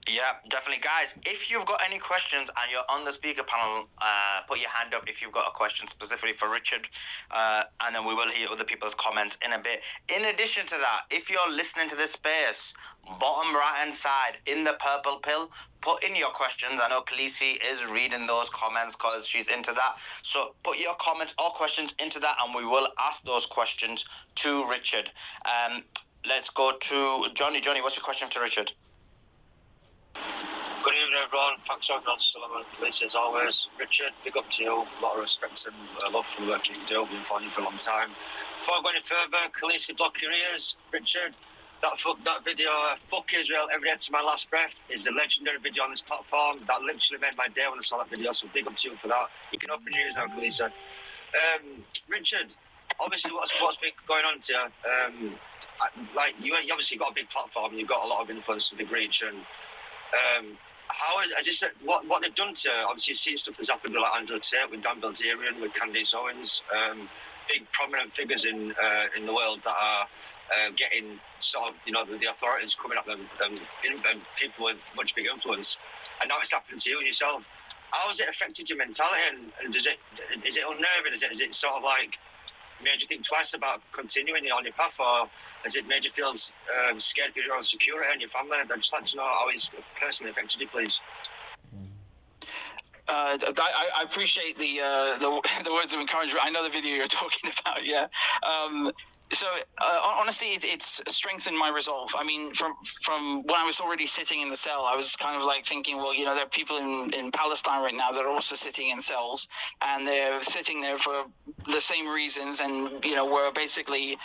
Yeah, definitely, guys. If you've got any questions and you're on the speaker panel, put your hand up if you've got a question specifically for Richard, and then we will hear other people's comments in a bit. In addition to that, if you're listening to this space, bottom right hand side in the purple pill, put in your questions. I know Khaleesi is reading those comments because she's into that. So put your comments or questions into that, and we will ask those questions to Richard. Let's go to Johnny. Johnny, what's your question to Richard? Good evening, everyone. Thanks for having on, Sullivan. Khaleesi, as always. Richard, big up to you. A lot of respect and love for the work you do. Been following you for a long time. Before I go any further, Khaleesi, block your ears. Richard, that video, fuck Israel every day to my last breath, is a legendary video on this platform. That literally made my day when I saw that video, so big up to you for that. You can open your ears now, Khaleesi. Richard, obviously what's been going on to you, you obviously got a big platform, you've got a lot of influence with the reach, and how is this, what they've done to, obviously you've seen stuff that's happened with like Andrew Tate, with Dan Bilzerian, with Candace Owens, big prominent figures in the world that are getting sort of, the authorities coming at them, and people with much big influence, and now it's happened to you yourself. How has it affected your mentality, and is it unnerving? Is it sort of like, made you think twice about continuing on your path, or has it made you feel scared for your own security and your family? I'd just like to know how it's personally affected you, please. I appreciate the words of encouragement. I know the video you're talking about. Yeah. So honestly, it's strengthened my resolve. I mean, from when I was already sitting in the cell, I was kind of like thinking, well, there are people in Palestine right now that are also sitting in cells, and they're sitting there for the same reasons, and we're basically,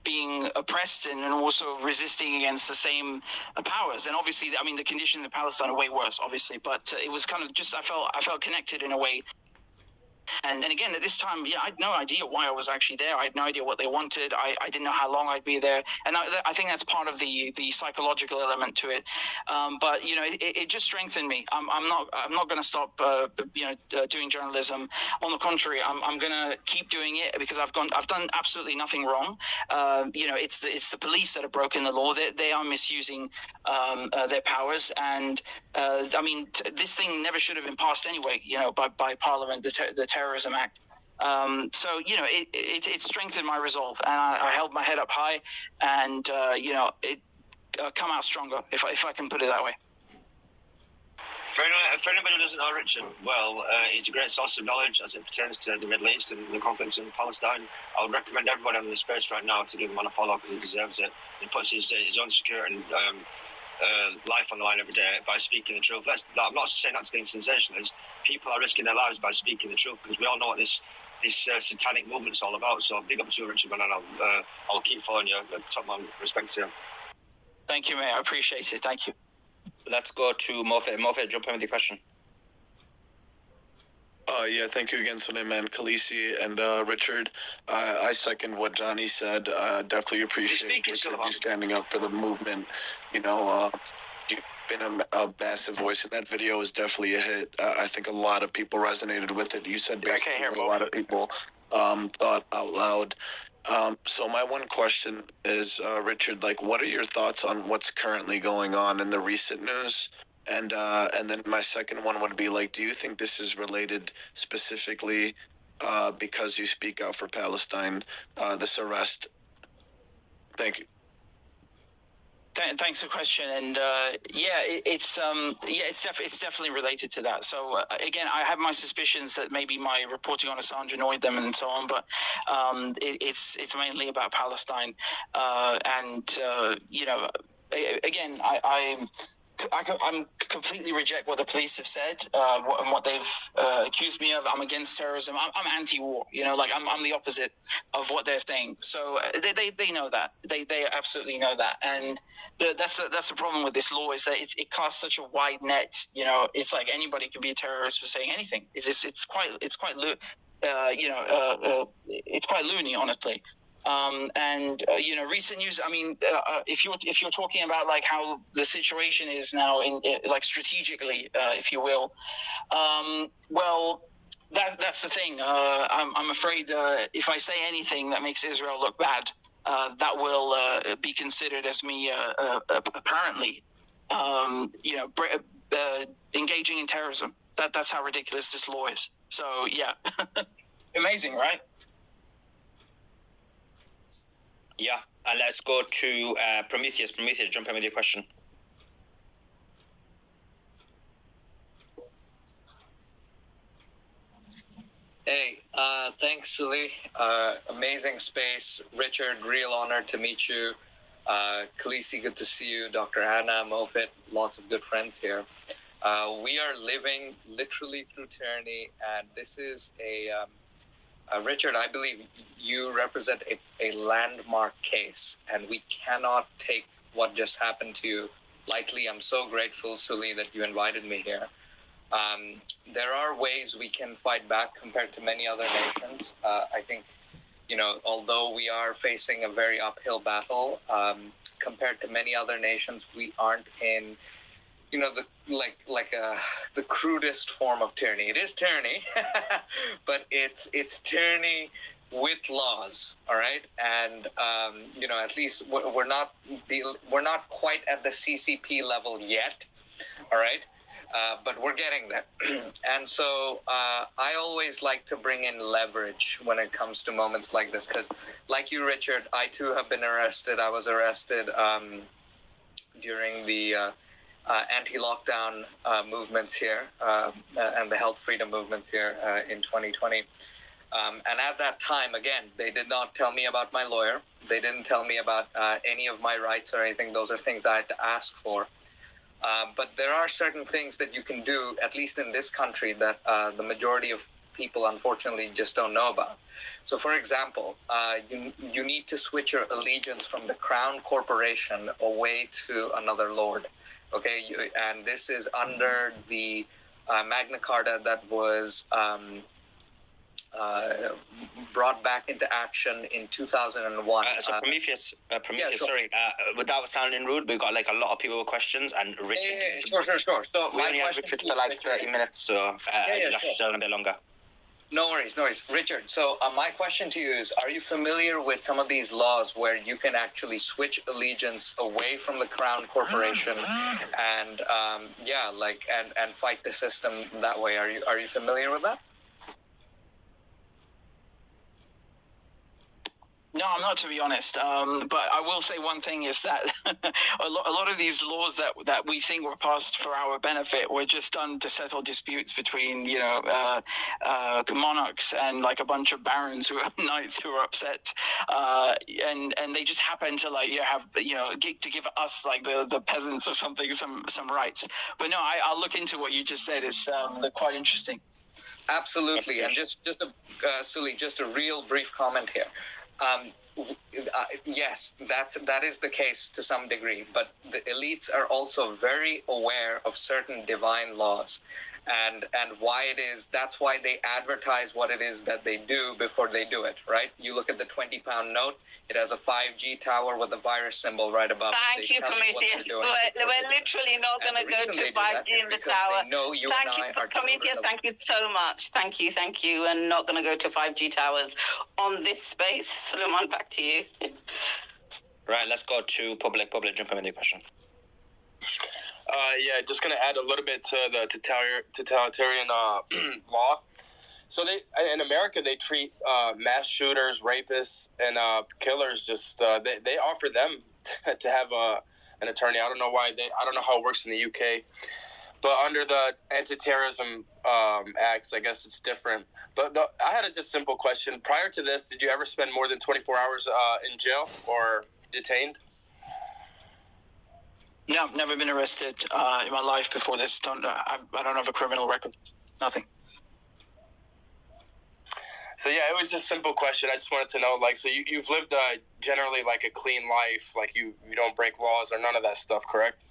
being oppressed and also resisting against the same powers. And obviously, I mean, the conditions in Palestine are way worse, obviously, but it was kind of just I felt connected in a way. And again, at this time, I had no idea why I was actually there. I had no idea what they wanted. I didn't know how long I'd be there. And I think that's part of the psychological element to it. But, it just strengthened me. I'm not going to stop, doing journalism. On the contrary, I'm going to keep doing it because I've done absolutely nothing wrong. It's the police that have broken the law. They are misusing their powers. And, this thing never should have been passed anyway, by Parliament, the Terrorism Act. So it strengthened my resolve, and I held my head up high, and come out stronger, if I can put it that way. For anybody who doesn't know Richard well, he's a great source of knowledge as it pertains to the Middle East and the conflicts in Palestine. I would recommend everybody on the space right now to give him a follow because he deserves it. He puts his own security and life on the line every day by speaking the truth. I'm not saying that's being sensationalist. People are risking their lives by speaking the truth because we all know what this satanic movement's all about. So big up to you, Richard, man, and I'll keep following you. Top man, respect to you. Thank you, mate. I appreciate it. Thank you. Let's go to Mofet. Mofet, jump in with your question. Yeah, thank you again, Suleiman, Khaleesi, and Richard. I second what Johnny said. Definitely appreciate you standing up for the movement. You've been a massive voice, and that video is definitely a hit. I think a lot of people resonated with it. You said basically a lot of people thought out loud. So my one question is, Richard, what are your thoughts on what's currently going on in the recent news? And then my second one would be do you think this is related specifically because you speak out for Palestine, this arrest? Thank you. Thanks for the question, and it's definitely related to that. So again, I have my suspicions that maybe my reporting on Assange annoyed them and so on, but it's mainly about Palestine, again, I'm completely reject what the police have said and what they've accused me of. I'm against terrorism. I'm anti-war. I'm the opposite of what they're saying. So they know that. They absolutely know that. And that's the problem with this law is that it casts such a wide net. It's like anybody can be a terrorist for saying anything. It's quite loony, honestly. Recent news. I mean, if you're talking about how the situation is now in strategically, if you will, well, that's the thing. I'm afraid if I say anything that makes Israel look bad, that will be considered as me apparently, engaging in terrorism. That's how ridiculous this law is. So yeah, amazing, right? Yeah, and let's go to Prometheus. Prometheus, jump in with your question. Hey, thanks, Sully. Amazing space. Richard, real honor to meet you. Khaleesi, good to see you. Dr. Hannah, Mofet, lots of good friends here. We are living literally through tyranny, and this is Richard, I believe you represent a landmark case, and we cannot take what just happened to you lightly. I'm so grateful, Sully, that you invited me here. There are ways we can fight back compared to many other nations. I think, although we are facing a very uphill battle, compared to many other nations, we aren't in the crudest form of tyranny. It is tyranny, but it's tyranny with laws. All right, and at least we're not quite at the CCP level yet. All right, But we're getting there. And so I always like to bring in leverage when it comes to moments like this, because like you, Richard, I too have been arrested. I was arrested during the anti-lockdown movements here and the health freedom movements here in 2020. And at that time, again, they did not tell me about my lawyer. They didn't tell me about any of my rights or anything. Those are things I had to ask for. But there are certain things that you can do, at least in this country, that the majority of people, unfortunately, just don't know about. So, for example, you need to switch your allegiance from the Crown Corporation away to another lord. Okay, and this is under the Magna Carta that was brought back into action in 2001. So Prometheus, yeah, sure. Sorry, without sounding rude, we've got like a lot of people with questions, and Richard. Sure. So we only have Richard for like 30 minutes, so it's still a bit longer. No worries. Richard, so my question to you is, are you familiar with some of these laws where you can actually switch allegiance away from the Crown Corporation and and fight the system that way? Are you familiar with that? No, I'm not, to be honest. But I will say one thing is that a lot of these laws that we think were passed for our benefit were just done to settle disputes between, monarchs and like a bunch of barons who are knights who are upset, and they just happen to to give us like the peasants or something some rights. But no, I'll look into what you just said. It's quite interesting. Absolutely, and just Sully, just a real brief comment here. Yes, that is the case to some degree, but the elites are also very aware of certain divine laws and why it is. That's why they advertise what it is that they do before they do it, right? You look at the 20-pound note, it has a 5G tower with a virus symbol right above it. Thank you, Prometheus. We're literally not going to go to 5G in the tower. Thank you, Prometheus. Thank you so much. Thank you. And not going to go to 5G towers on this space. Suleiman, back to you. Right, let's go to public. Jump in with your question. Just going to add a little bit to the totalitarian law. So in America, they treat mass shooters, rapists, and killers just they offer them to have an attorney. I don't know why I don't know how it works in the UK, but under the anti-terrorism acts, I guess it's different. But I had a just simple question. Prior to this, did you ever spend more than 24 hours in jail or detained? No, never been arrested in my life before this. I don't have a criminal record. Nothing. So yeah, it was just a simple question. I just wanted to know, so you've lived generally like a clean life, like you don't break laws or none of that stuff, correct?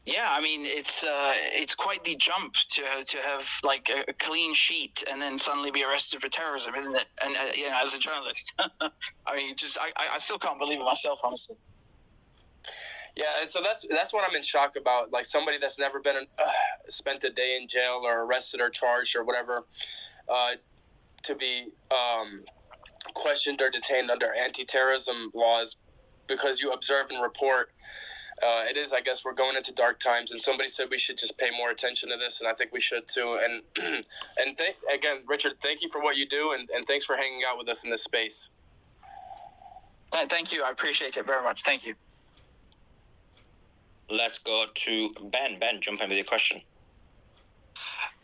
Yeah, I mean it's quite the jump to have like a clean sheet and then suddenly be arrested for terrorism, isn't it? And as a journalist, I mean, I still can't believe it myself, honestly. Yeah, and so that's what I'm in shock about. Like somebody that's never been spent a day in jail or arrested or charged or whatever, to be questioned or detained under anti-terrorism laws because you observe and report. It is, I guess, we're going into dark times, and somebody said we should just pay more attention to this, and I think we should too. And again, Richard, thank you for what you do, and thanks for hanging out with us in this space. Thank you. I appreciate it very much. Thank you. Let's go to Ben. Ben, jump in with your question.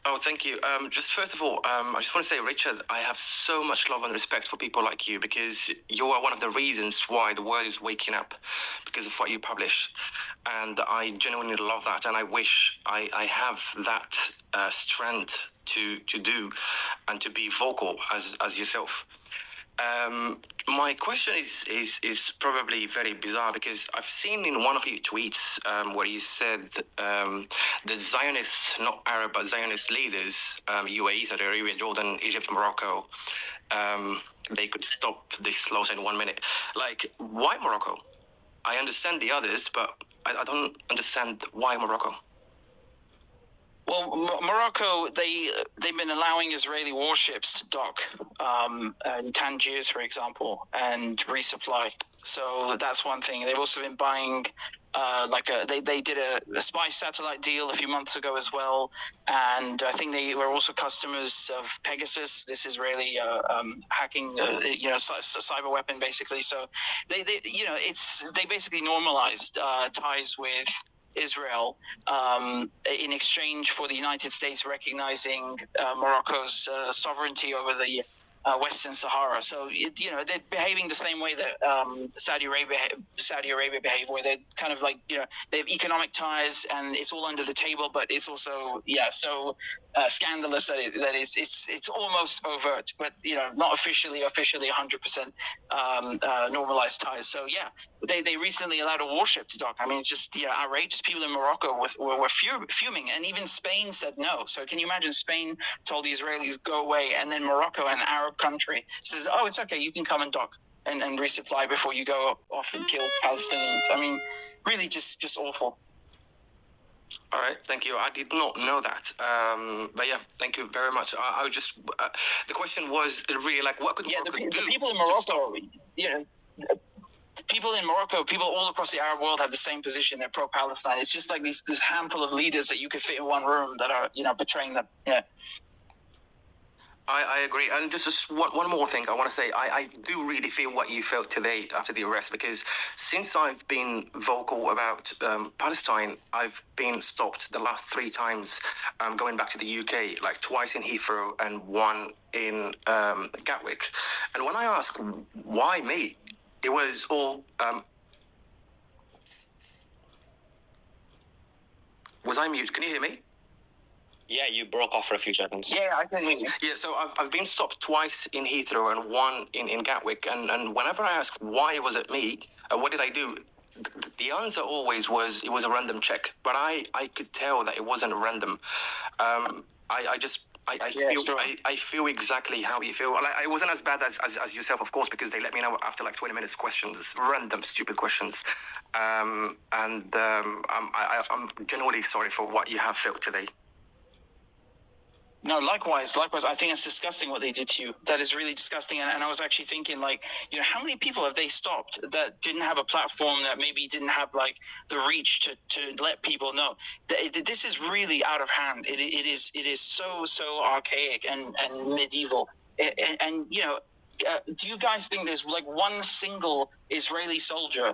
Oh, thank you. Just first of all, I just want to say, Richard, I have so much love and respect for people like you because you are one of the reasons why the world is waking up because of what you publish. And I genuinely love that. And I wish I have that strength to do and to be vocal as yourself. My question is probably very bizarre because I've seen in one of your tweets where you said the Zionists, not Arab, but Zionist leaders, UAE, Saudi Arabia, Jordan, Egypt, Morocco, they could stop this slaughter in 1 minute. Like, why Morocco? I understand the others, but I don't understand why Morocco. Well, Morocco, they've been allowing Israeli warships to dock in Tangiers, for example, and resupply. So that's one thing. They've also been buying they did a spy satellite deal a few months ago as well, and I think they were also customers of Pegasus, this Israeli hacking cyber weapon basically. So they basically normalized ties with Israel in exchange for the United States recognizing Morocco's sovereignty over the Western Sahara. So they're behaving the same way that Saudi Arabia behave, where they're kind of like they have economic ties and it's all under the table, but it's also so scandalous that it's almost overt, but not officially 100% normalized ties. So they recently allowed a warship to dock. I mean, it's just outrageous. People in Morocco were fuming, and even Spain said no. So can you imagine Spain told the Israelis go away, and then Morocco, an Arab country, says, oh, it's okay, you can come and dock and resupply before you go off and kill Palestinians. I mean, really just awful. All right, thank you. I did not know that. But yeah, thank you very much. I was just, the question was really like, what could Morocco do? The people in Morocco, people all across the Arab world have the same position. They're pro-Palestine. It's just like this handful of leaders that you could fit in one room that are, betraying them. Yeah. I agree. And just one more thing I want to say. I do really feel what you felt today after the arrest, because since I've been vocal about Palestine, I've been stopped the last 3 times going back to the UK, like twice in Heathrow and one in Gatwick. And when I asked why me, it was all... was I mute? Can you hear me? Yeah, you broke off for a few seconds. Yeah, I can hear you. Yeah, so I've been stopped twice in Heathrow and one in Gatwick. And whenever I ask why was it me, what did I do? The answer always was it was a random check. But I could tell that it wasn't random. I feel exactly how you feel. Like, it wasn't as bad as yourself, of course, because they let me know after like 20 minutes questions, random stupid questions. I'm genuinely sorry for what you have felt today. No, likewise. I think it's disgusting what they did to you. That is really disgusting. And I was actually thinking, like, how many people have they stopped that didn't have a platform, that maybe didn't have like the reach to let people know? This is really out of hand. It is so archaic and medieval. And do you guys think there's like one single Israeli soldier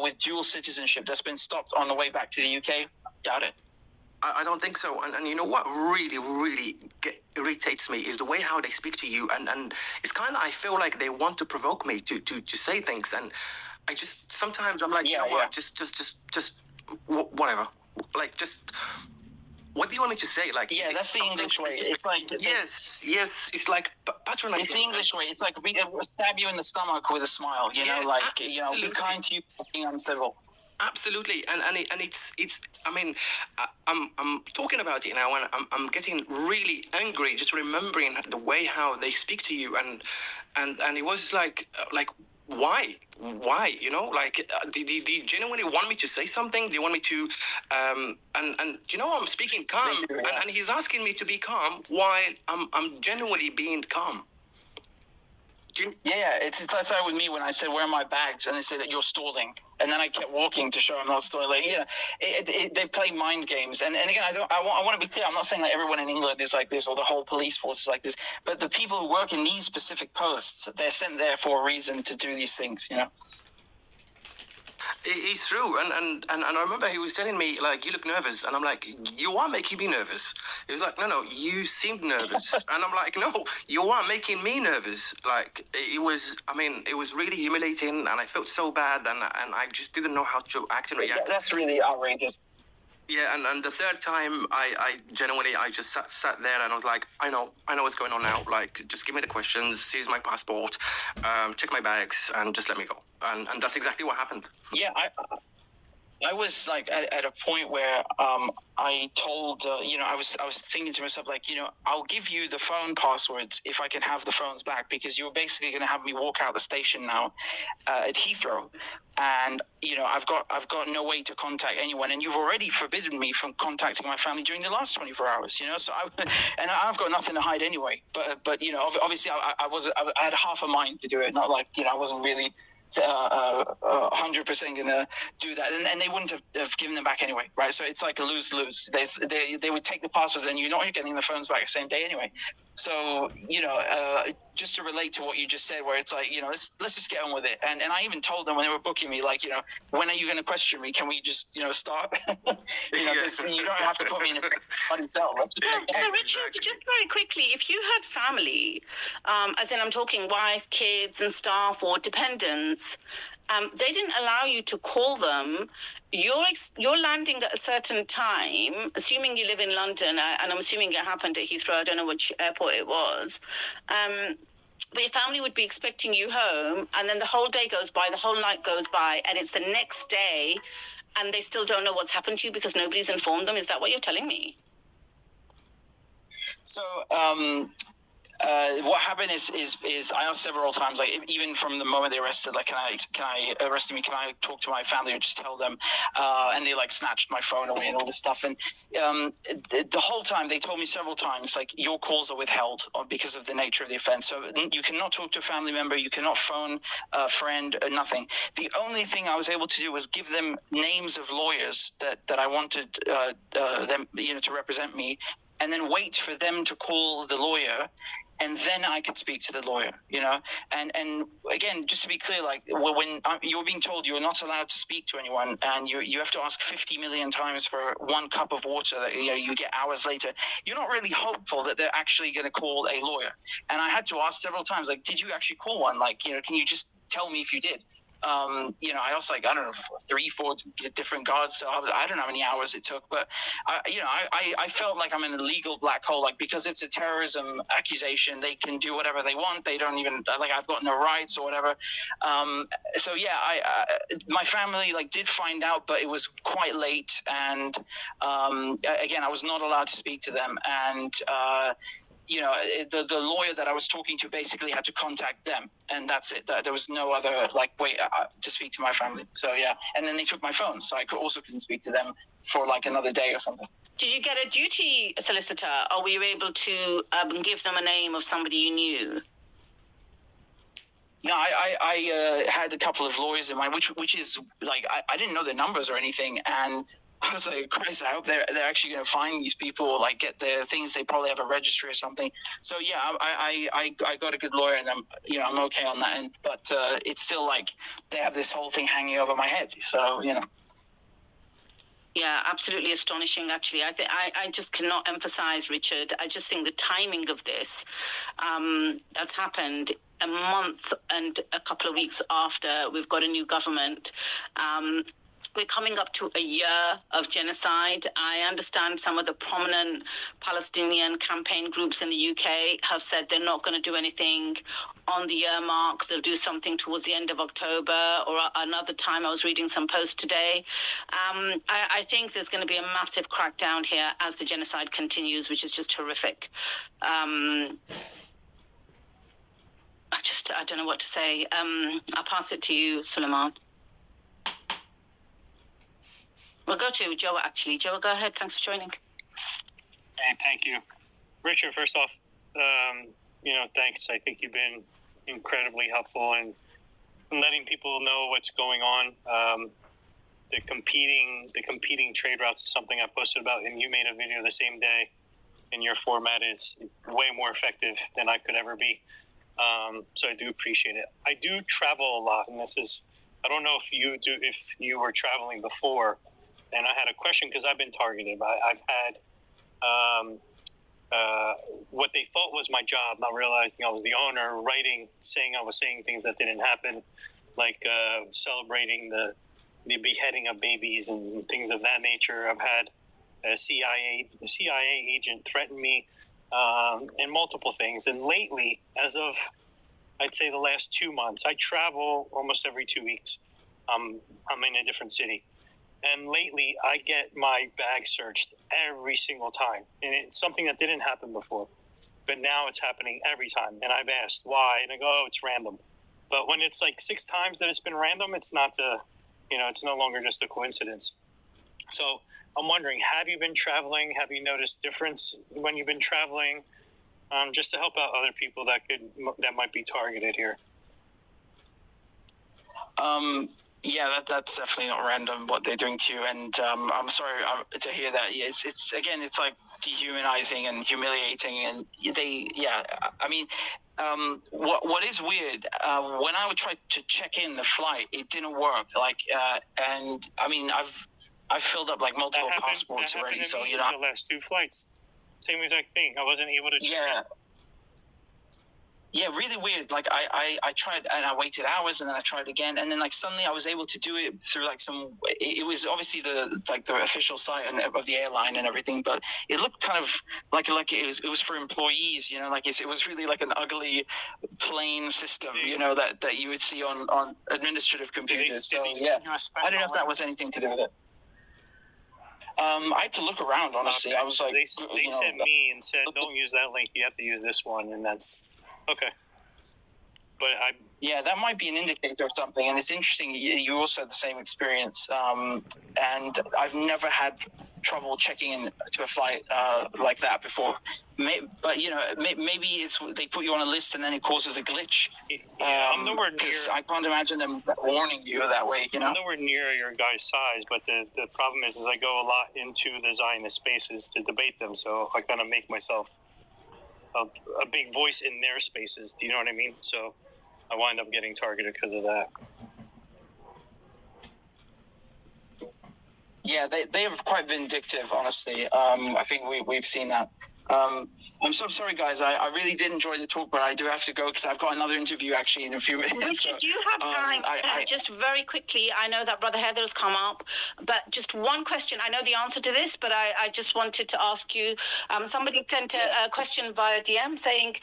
with dual citizenship that's been stopped on the way back to the UK? Doubt it. I don't think so. And you know what really, really irritates me is the way how they speak to you. And it's kind of, I feel like they want to provoke me to say things. And I just, sometimes I'm like, what? Just whatever. Like, just, what do you want me to say? Like, that's the English way. It's like... Yes. It's like patronizing. It's the English way. It's like we'll stab you in the stomach with a smile, be kind to you, being uncivil. Absolutely, and it's. I mean, I'm talking about it now, and I'm getting really angry just remembering the way how they speak to you, and it was like why? Like, do you genuinely want me to say something? Do you want me to? And I'm speaking calm, and he's asking me to be calm while I'm genuinely being calm. Yeah, it's like with me when I said, where are my bags? And they said that you're stalling. And then I kept walking to show I'm not stalling. Like, they play mind games. And again, I want to be clear. I'm not saying that everyone in England is like this or the whole police force is like this. But the people who work in these specific posts, they're sent there for a reason to do these things, It's true, and I remember he was telling me, like, you look nervous, and I'm like, you are making me nervous. He was like, no, you seemed nervous, and I'm like, no, you are making me nervous. Like, it was really humiliating, and I felt so bad, and I just didn't know how to act and react. That's really outrageous. Yeah, and the third time, I genuinely just sat there and I was like, I know what's going on now. Like, just give me the questions, seize my passport, check my bags, and just let me go. And that's exactly what happened. Yeah, I was like at a point where I told I was thinking to myself, like, I'll give you the phone passwords if I can have the phones back, because you're basically going to have me walk out the station now at Heathrow, and I've got no way to contact anyone, and you've already forbidden me from contacting my family during the last 24 hours. So I've got nothing to hide anyway. But obviously I had half a mind to do it, not like I wasn't really 100% gonna do that, and they wouldn't have given them back anyway, right? So it's like a lose-lose. They would take the passwords, and you're getting the phones back the same day anyway. So, just to relate to what you just said, where it's like, let's just get on with it. And I even told them when they were booking me, like, when are you going to question me? Can we just, start? You don't have to put me in a funny cell. So Richard, just very quickly, if you had family, as in I'm talking wife, kids and staff or dependents, they didn't allow you to call them. You're landing at a certain time, assuming you live in London, and I'm assuming it happened at Heathrow. I don't know which airport it was. But your family would be expecting you home, and then the whole day goes by, the whole night goes by, and it's the next day, and they still don't know what's happened to you because nobody's informed them. Is that what you're telling me? So, what happened is I asked several times, like even from the moment they arrested, like, can I arrest me? Can I talk to my family or just tell them? And they like snatched my phone away and all this stuff. And the whole time they told me several times, like, your calls are withheld because of the nature of the offense. So you cannot talk to a family member, you cannot phone a friend, nothing. The only thing I was able to do was give them names of lawyers that I wanted them, to represent me, and then wait for them to call the lawyer, and then I could speak to the lawyer, And again, just to be clear, like, when you're being told you're not allowed to speak to anyone, and you have to ask 50 million times for one cup of water that you get hours later, you're not really hopeful that they're actually going to call a lawyer. And I had to ask several times, like, did you actually call one? Like, can you just tell me if you did? I asked, like, I don't know, 3-4 different guards. So I don't know how many hours it took, but I felt like I'm in a legal black hole, like, because it's a terrorism accusation, they can do whatever they want. They don't even, like, I've got no rights or whatever. So yeah, my family like did find out, but it was quite late. And, again, I was not allowed to speak to them. And, the lawyer that I was talking to basically had to contact them, and that's it. There was no other way to speak to my family. So yeah, and then they took my phone, so I couldn't speak to them for like another day or something. Did you get a duty solicitor, or were you able to give them a name of somebody you knew? No, I had a couple of lawyers in mind, which is like I didn't know their numbers or anything, and I was like, Christ, I hope they're actually going to find these people, like get their things. They probably have a registry or something. So yeah, I got a good lawyer, and I'm okay on that end. But it's still like they have this whole thing hanging over my head. So Yeah, absolutely astonishing, actually. I just cannot emphasize, Richard. I just think the timing of this that's happened a month and a couple of weeks after we've got a new government. We're coming up to a year of genocide. I understand some of the prominent Palestinian campaign groups in the UK have said they're not going to do anything on the year mark. They'll do something towards the end of October or another time. I was reading some posts today. I think there's going to be a massive crackdown here as the genocide continues, which is just horrific. I don't know what to say. I'll pass it to you, Suleiman. We'll go to Joa, actually. Joa, go ahead. Thanks for joining. Hey, thank you. Richard, first off, thanks. I think you've been incredibly helpful in letting people know what's going on. The competing trade routes is something I posted about, and you made a video the same day, and your format is way more effective than I could ever be. So I do appreciate it. I do travel a lot, and I don't know if you were traveling before. And I had a question because I've been targeted. I've had what they thought was my job, not realizing I was the owner, saying I was saying things that didn't happen, like celebrating the beheading of babies and things of that nature. I've had a CIA agent threaten me and multiple things. And lately, as of, I'd say the last 2 months, I travel almost every 2 weeks. I'm in a different city. And lately, I get my bag searched every single time. And it's something that didn't happen before. But now it's happening every time. And I've asked why. And I go, oh, it's random. But when it's like 6 times that it's been random, it's not it's no longer just a coincidence. So I'm wondering, have you been traveling? Have you noticed difference when you've been traveling? Just to help out other people that might be targeted here. Yeah, that's definitely not random what they're doing to you, and I'm sorry to hear that. Yeah, it's again, it's like dehumanizing and humiliating, and I mean, what is weird when I would try to check in the flight, it didn't work. Like, and I mean, I've filled up like multiple passports already, so you know, the last 2 flights, same exact thing. I wasn't able to check in. Yeah, really weird. Like I tried and I waited hours and then I tried again and then like suddenly I was able to do it through like it was obviously the official site of the airline and everything, but it looked kind of like it was for employees, you know, like it was really like an ugly plain system, you know, that you would see on administrative computers. So yeah, I don't know if that was anything to do with it. I had to look around, honestly. Okay. I was like, they sent me and said, don't use that link. You have to use this one, and that's okay. But yeah, that might be an indicator of something. And it's interesting. You also had the same experience, and I've never had trouble checking in to a flight like that before. But you know, maybe it's they put you on a list and then it causes a glitch. I'm nowhere near. Because I can't imagine them warning you that way. You know, I'm nowhere near your guy's size. But the problem is I go a lot into the Zionist spaces to debate them. So I kind of make myself a big voice in their spaces. Do you know what I mean? So I wind up getting targeted because of that. Yeah, they are quite vindictive, honestly. I think we've seen that. I'm so sorry, guys. I really did enjoy the talk, but I do have to go because I've got another interview actually in a few minutes. Richard, do you have time? Just very quickly, I know that Brother Heather has come up, but just one question. I know the answer to this, but I just wanted to ask you. Somebody sent a question via DM saying,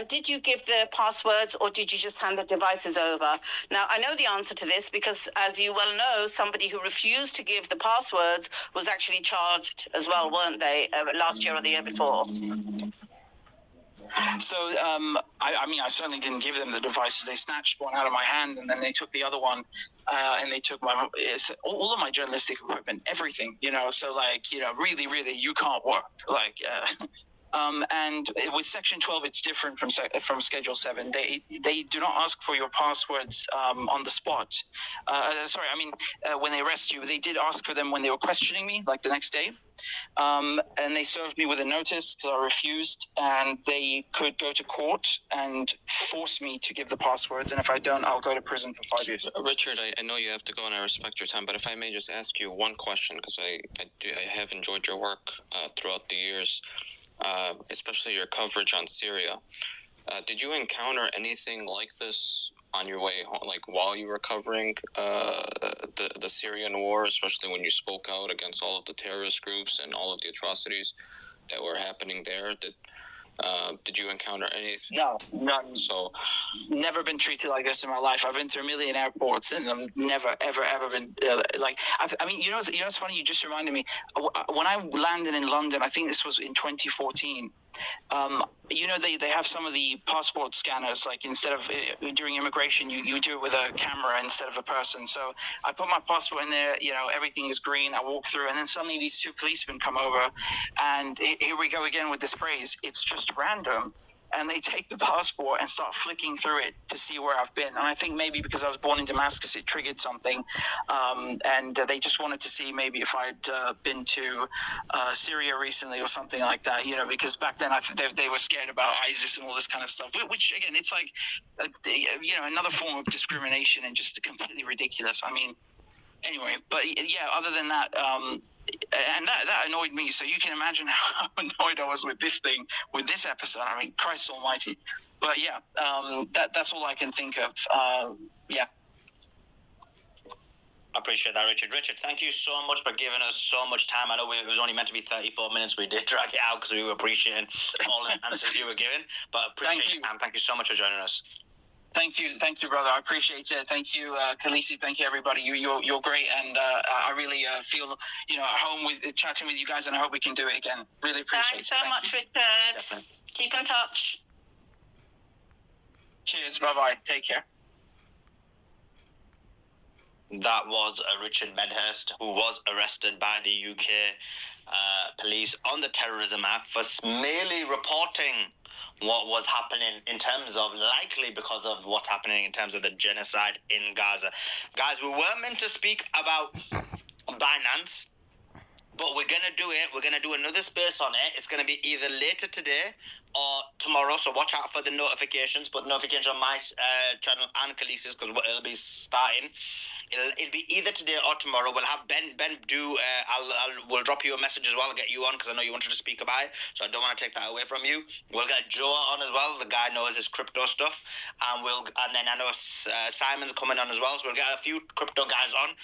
did you give the passwords or did you just hand the devices over? Now, I know the answer to this because, as you well know, somebody who refused to give the passwords was actually charged as well, weren't they, last year or the year before? So, I mean, I certainly didn't give them the devices. They snatched one out of my hand, and then they took the other one, and they took all of my journalistic equipment, everything, you know. So, like, you know, really, you can't work. Like, and with Section 12, it's different from Schedule 7. They do not ask for your passwords on the spot. When they arrest you, they did ask for them when they were questioning me, like the next day. And they served me with a notice because I refused, and they could go to court and force me to give the passwords. And if I don't, I'll go to prison for 5 years. Richard, I know you have to go, and I respect your time, but if I may just ask you one question, because I have enjoyed your work throughout the years. Especially your coverage on Syria. Did you encounter anything like this on your way home, like while you were covering the Syrian war, especially when you spoke out against all of the terrorist groups and all of the atrocities that were happening there? Did you encounter anything? No, none. So, never been treated like this in my life. I've been through a million airports, and I've never, ever been like. I mean, you know, it's funny. You just reminded me when I landed in London. I think this was in 2014. You know, they have some of the passport scanners. Like instead of during immigration, you do it with a camera instead of a person. So I put my passport in there. You know, everything is green. I walk through, and then suddenly these 2 policemen come over, and here we go again with this phrase. It's just random. And they take the passport and start flicking through it to see where I've been. And I think maybe because I was born in Damascus, it triggered something. And they just wanted to see maybe if I'd been to Syria recently or something like that, you know, because back then they were scared about ISIS and all this kind of stuff, which again, it's like, you know, another form of discrimination and just completely ridiculous. I mean, anyway, but yeah, other than that, and that annoyed me. So you can imagine how annoyed I was with this thing, with this episode. I mean, Christ almighty. But yeah, that's all I can think of. Yeah. I appreciate that, Richard. Richard, thank you so much for giving us so much time. I know it was only meant to be 34 minutes. We did drag it out because we were appreciating all the answers you were giving. But appreciate your time. Thank you so much for joining us. Thank you, brother. I appreciate it. Thank you, Khaleesi. Thank you, everybody. You're great, and I really feel at home with chatting with you guys, and I hope we can do it again. Really appreciate it. Thanks so much, Richard. Definitely. Keep in touch. Cheers. Bye. Take care. That was Richard Medhurst, who was arrested by the UK police on the Terrorism Act for merely reporting what was happening in terms of likely because of what's happening in terms of the genocide in Gaza. Guys, we were meant to speak about Binance, but we're going to do it. We're going to do another space on it. It's going to be either later today or tomorrow, so watch out for the notifications. Put notifications on my channel and Khaleesi's, because it'll be starting. It'll be either today or tomorrow. We'll have Ben do. We'll drop you a message as well. Get you on, because I know you wanted to speak about it, so I don't want to take that away from you. We'll get Joe on as well. The guy knows his crypto stuff, and then I know Simon's coming on as well. So we'll get a few crypto guys on.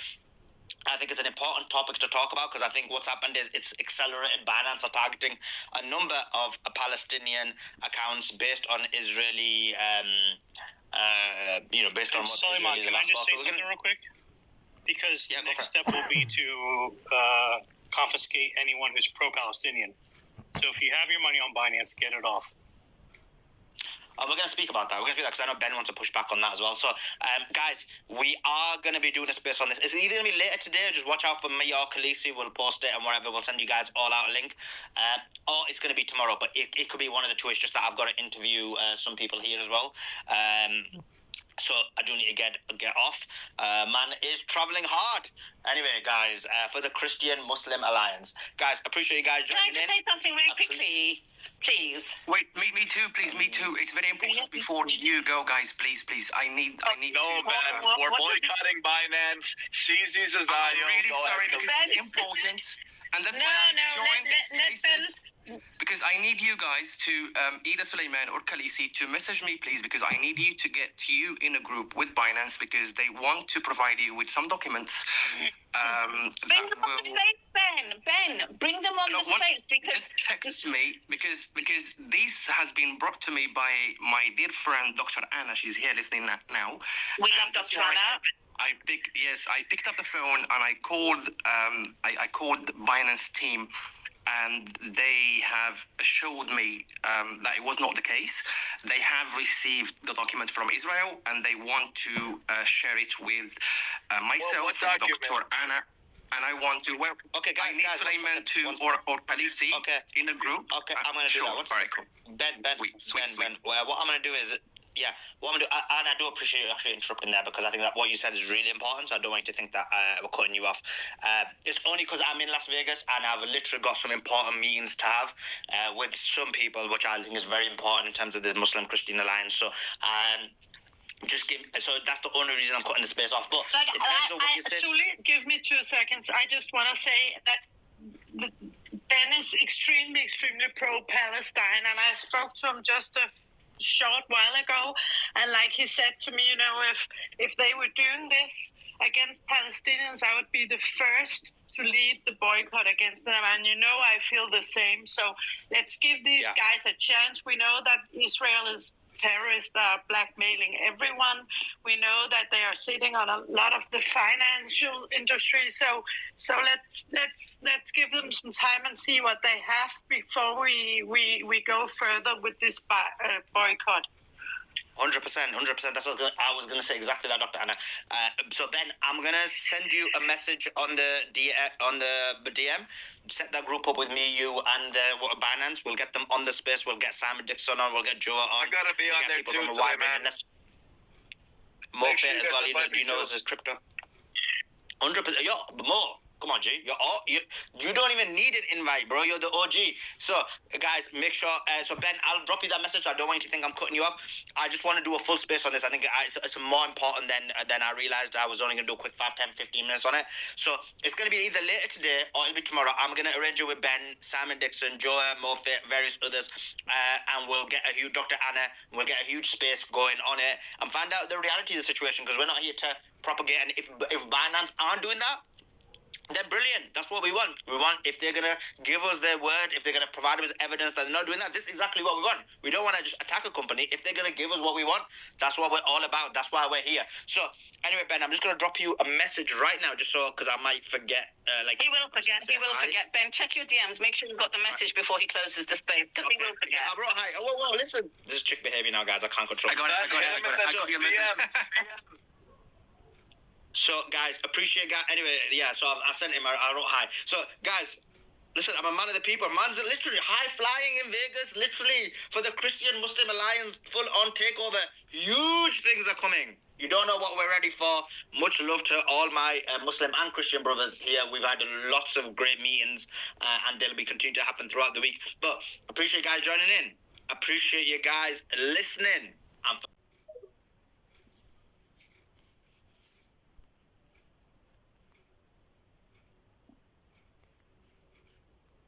I think it's an important topic to talk about, because I think what's happened is it's accelerated. Binance are targeting a number of Palestinian accounts based on Israeli, based on what Suleiman, Israeli. can I just say something real quick? Because the next step will be to confiscate anyone who's pro-Palestinian. So if you have your money on Binance, get it off. We're going to speak about that. We're going to do that because I know Ben wants to push back on that as well. So, guys, we are going to be doing a space on this. It's either going to be later today, or just watch out for me or Khaleesi. We'll post it and whatever. We'll send you guys all out a link. Or it's going to be tomorrow, but it could be one of the two. It's just that I've got to interview some people here as well. So I do need to get off. Man is traveling hard. Anyway, guys, for the Christian-Muslim Alliance. Guys, appreciate you guys joining in. Can I just say something really quickly? Please. Wait, me too, please, me too. It's very important. Before you go, guys, please. I need. No, Ben, we're boycotting Binance. Seize Azayo. I'm really sorry, because it's important. And that's why I joined this spaces. Because I need you guys to, either Suleiman or Khaleesi, to message me, please, because I need you to get you in a group with Binance, because they want to provide you with some documents. Bring them on the space, Ben, bring them on the space, because... Just text me, because this has been brought to me by my dear friend, Dr. Anna. She's here listening now. We love Dr. Anna. I picked up the phone and I called the Binance team, and they have showed me that it was not the case. They have received the document from Israel, and they want to share it with myself and Dr. Anna. And I want to. Well, okay, guys, I need Suleiman or Khaleesi in the group. Okay, I'm going to do that. All right, cool. Ben. Well, what I'm going to do is. Yeah, what I'm going to do, and I do appreciate you actually interrupting there, because I think that what you said is really important, so I don't want you to think that we're cutting you off. It's only because I'm in Las Vegas and I've literally got some important meetings to have with some people, which I think is very important in terms of the Muslim-Christian alliance. So, so that's the only reason I'm cutting the space off. But in terms of what you said... Suli, give me 2 seconds. I just want to say that Ben is extremely pro-Palestine, and I spoke to him just a short while ago, and like he said to me, if they were doing this against Palestinians, I would be the first to lead the boycott against them, and I feel the same. So let's give these guys a chance. We know that Israel is terrorists that are blackmailing everyone. We know that they are sitting on a lot of the financial industry. So let's give them some time and see what they have before we go further with this boycott. 100%. That's what I was going to say, exactly that, Dr. Anna. So Ben, I'm going to send you a message on the DM. Set that group up with me, you, and Binance. We'll get them on the space. We'll get Simon Dixon on. We'll get Joe on. I gotta be on there too, so man. More fit as well. You know this is crypto. 100%. More. Come on, G. You don't even need an invite, bro. You're the OG. So, guys, make sure... so, Ben, I'll drop you that message. I don't want you to think I'm cutting you off. I just want to do a full space on this. I think it's more important than I realized. I was only going to do a quick 5, 10, 15 minutes on it. So, it's going to be either later today or it'll be tomorrow. I'm going to arrange it with Ben, Simon Dixon, Joe, Mofit, various others. And we'll get a huge... Dr. Anna, we'll get a huge space going on it and find out the reality of the situation, because we're not here to propagate. And if Binance aren't doing that, they're brilliant. That's what we want. We want, if they're going to give us their word, if they're going to provide us evidence that they're not doing that, this is exactly what we want. We don't want to just attack a company. If they're going to give us what we want, that's what we're all about. That's why we're here. So, anyway, Ben, I'm just going to drop you a message right now, just so, because I might forget. He will forget. Ben, check your DMs. Make sure you got the message before he closes the space, because he will forget. I wrote hi. Whoa, listen. This is chick behavior now, guys. I can't control it. I got your message. So, guys, appreciate guys. Anyway, yeah, so I sent him, I wrote hi. So, guys, Listen, I'm a man of the people. Man's literally high flying in Vegas, literally for the Christian Muslim Alliance full on takeover. Huge things are coming. You don't know what we're ready for. Much love to all my Muslim and Christian brothers here. We've had lots of great meetings and they'll be continuing to happen throughout the week. But appreciate you guys joining in. Appreciate you guys listening.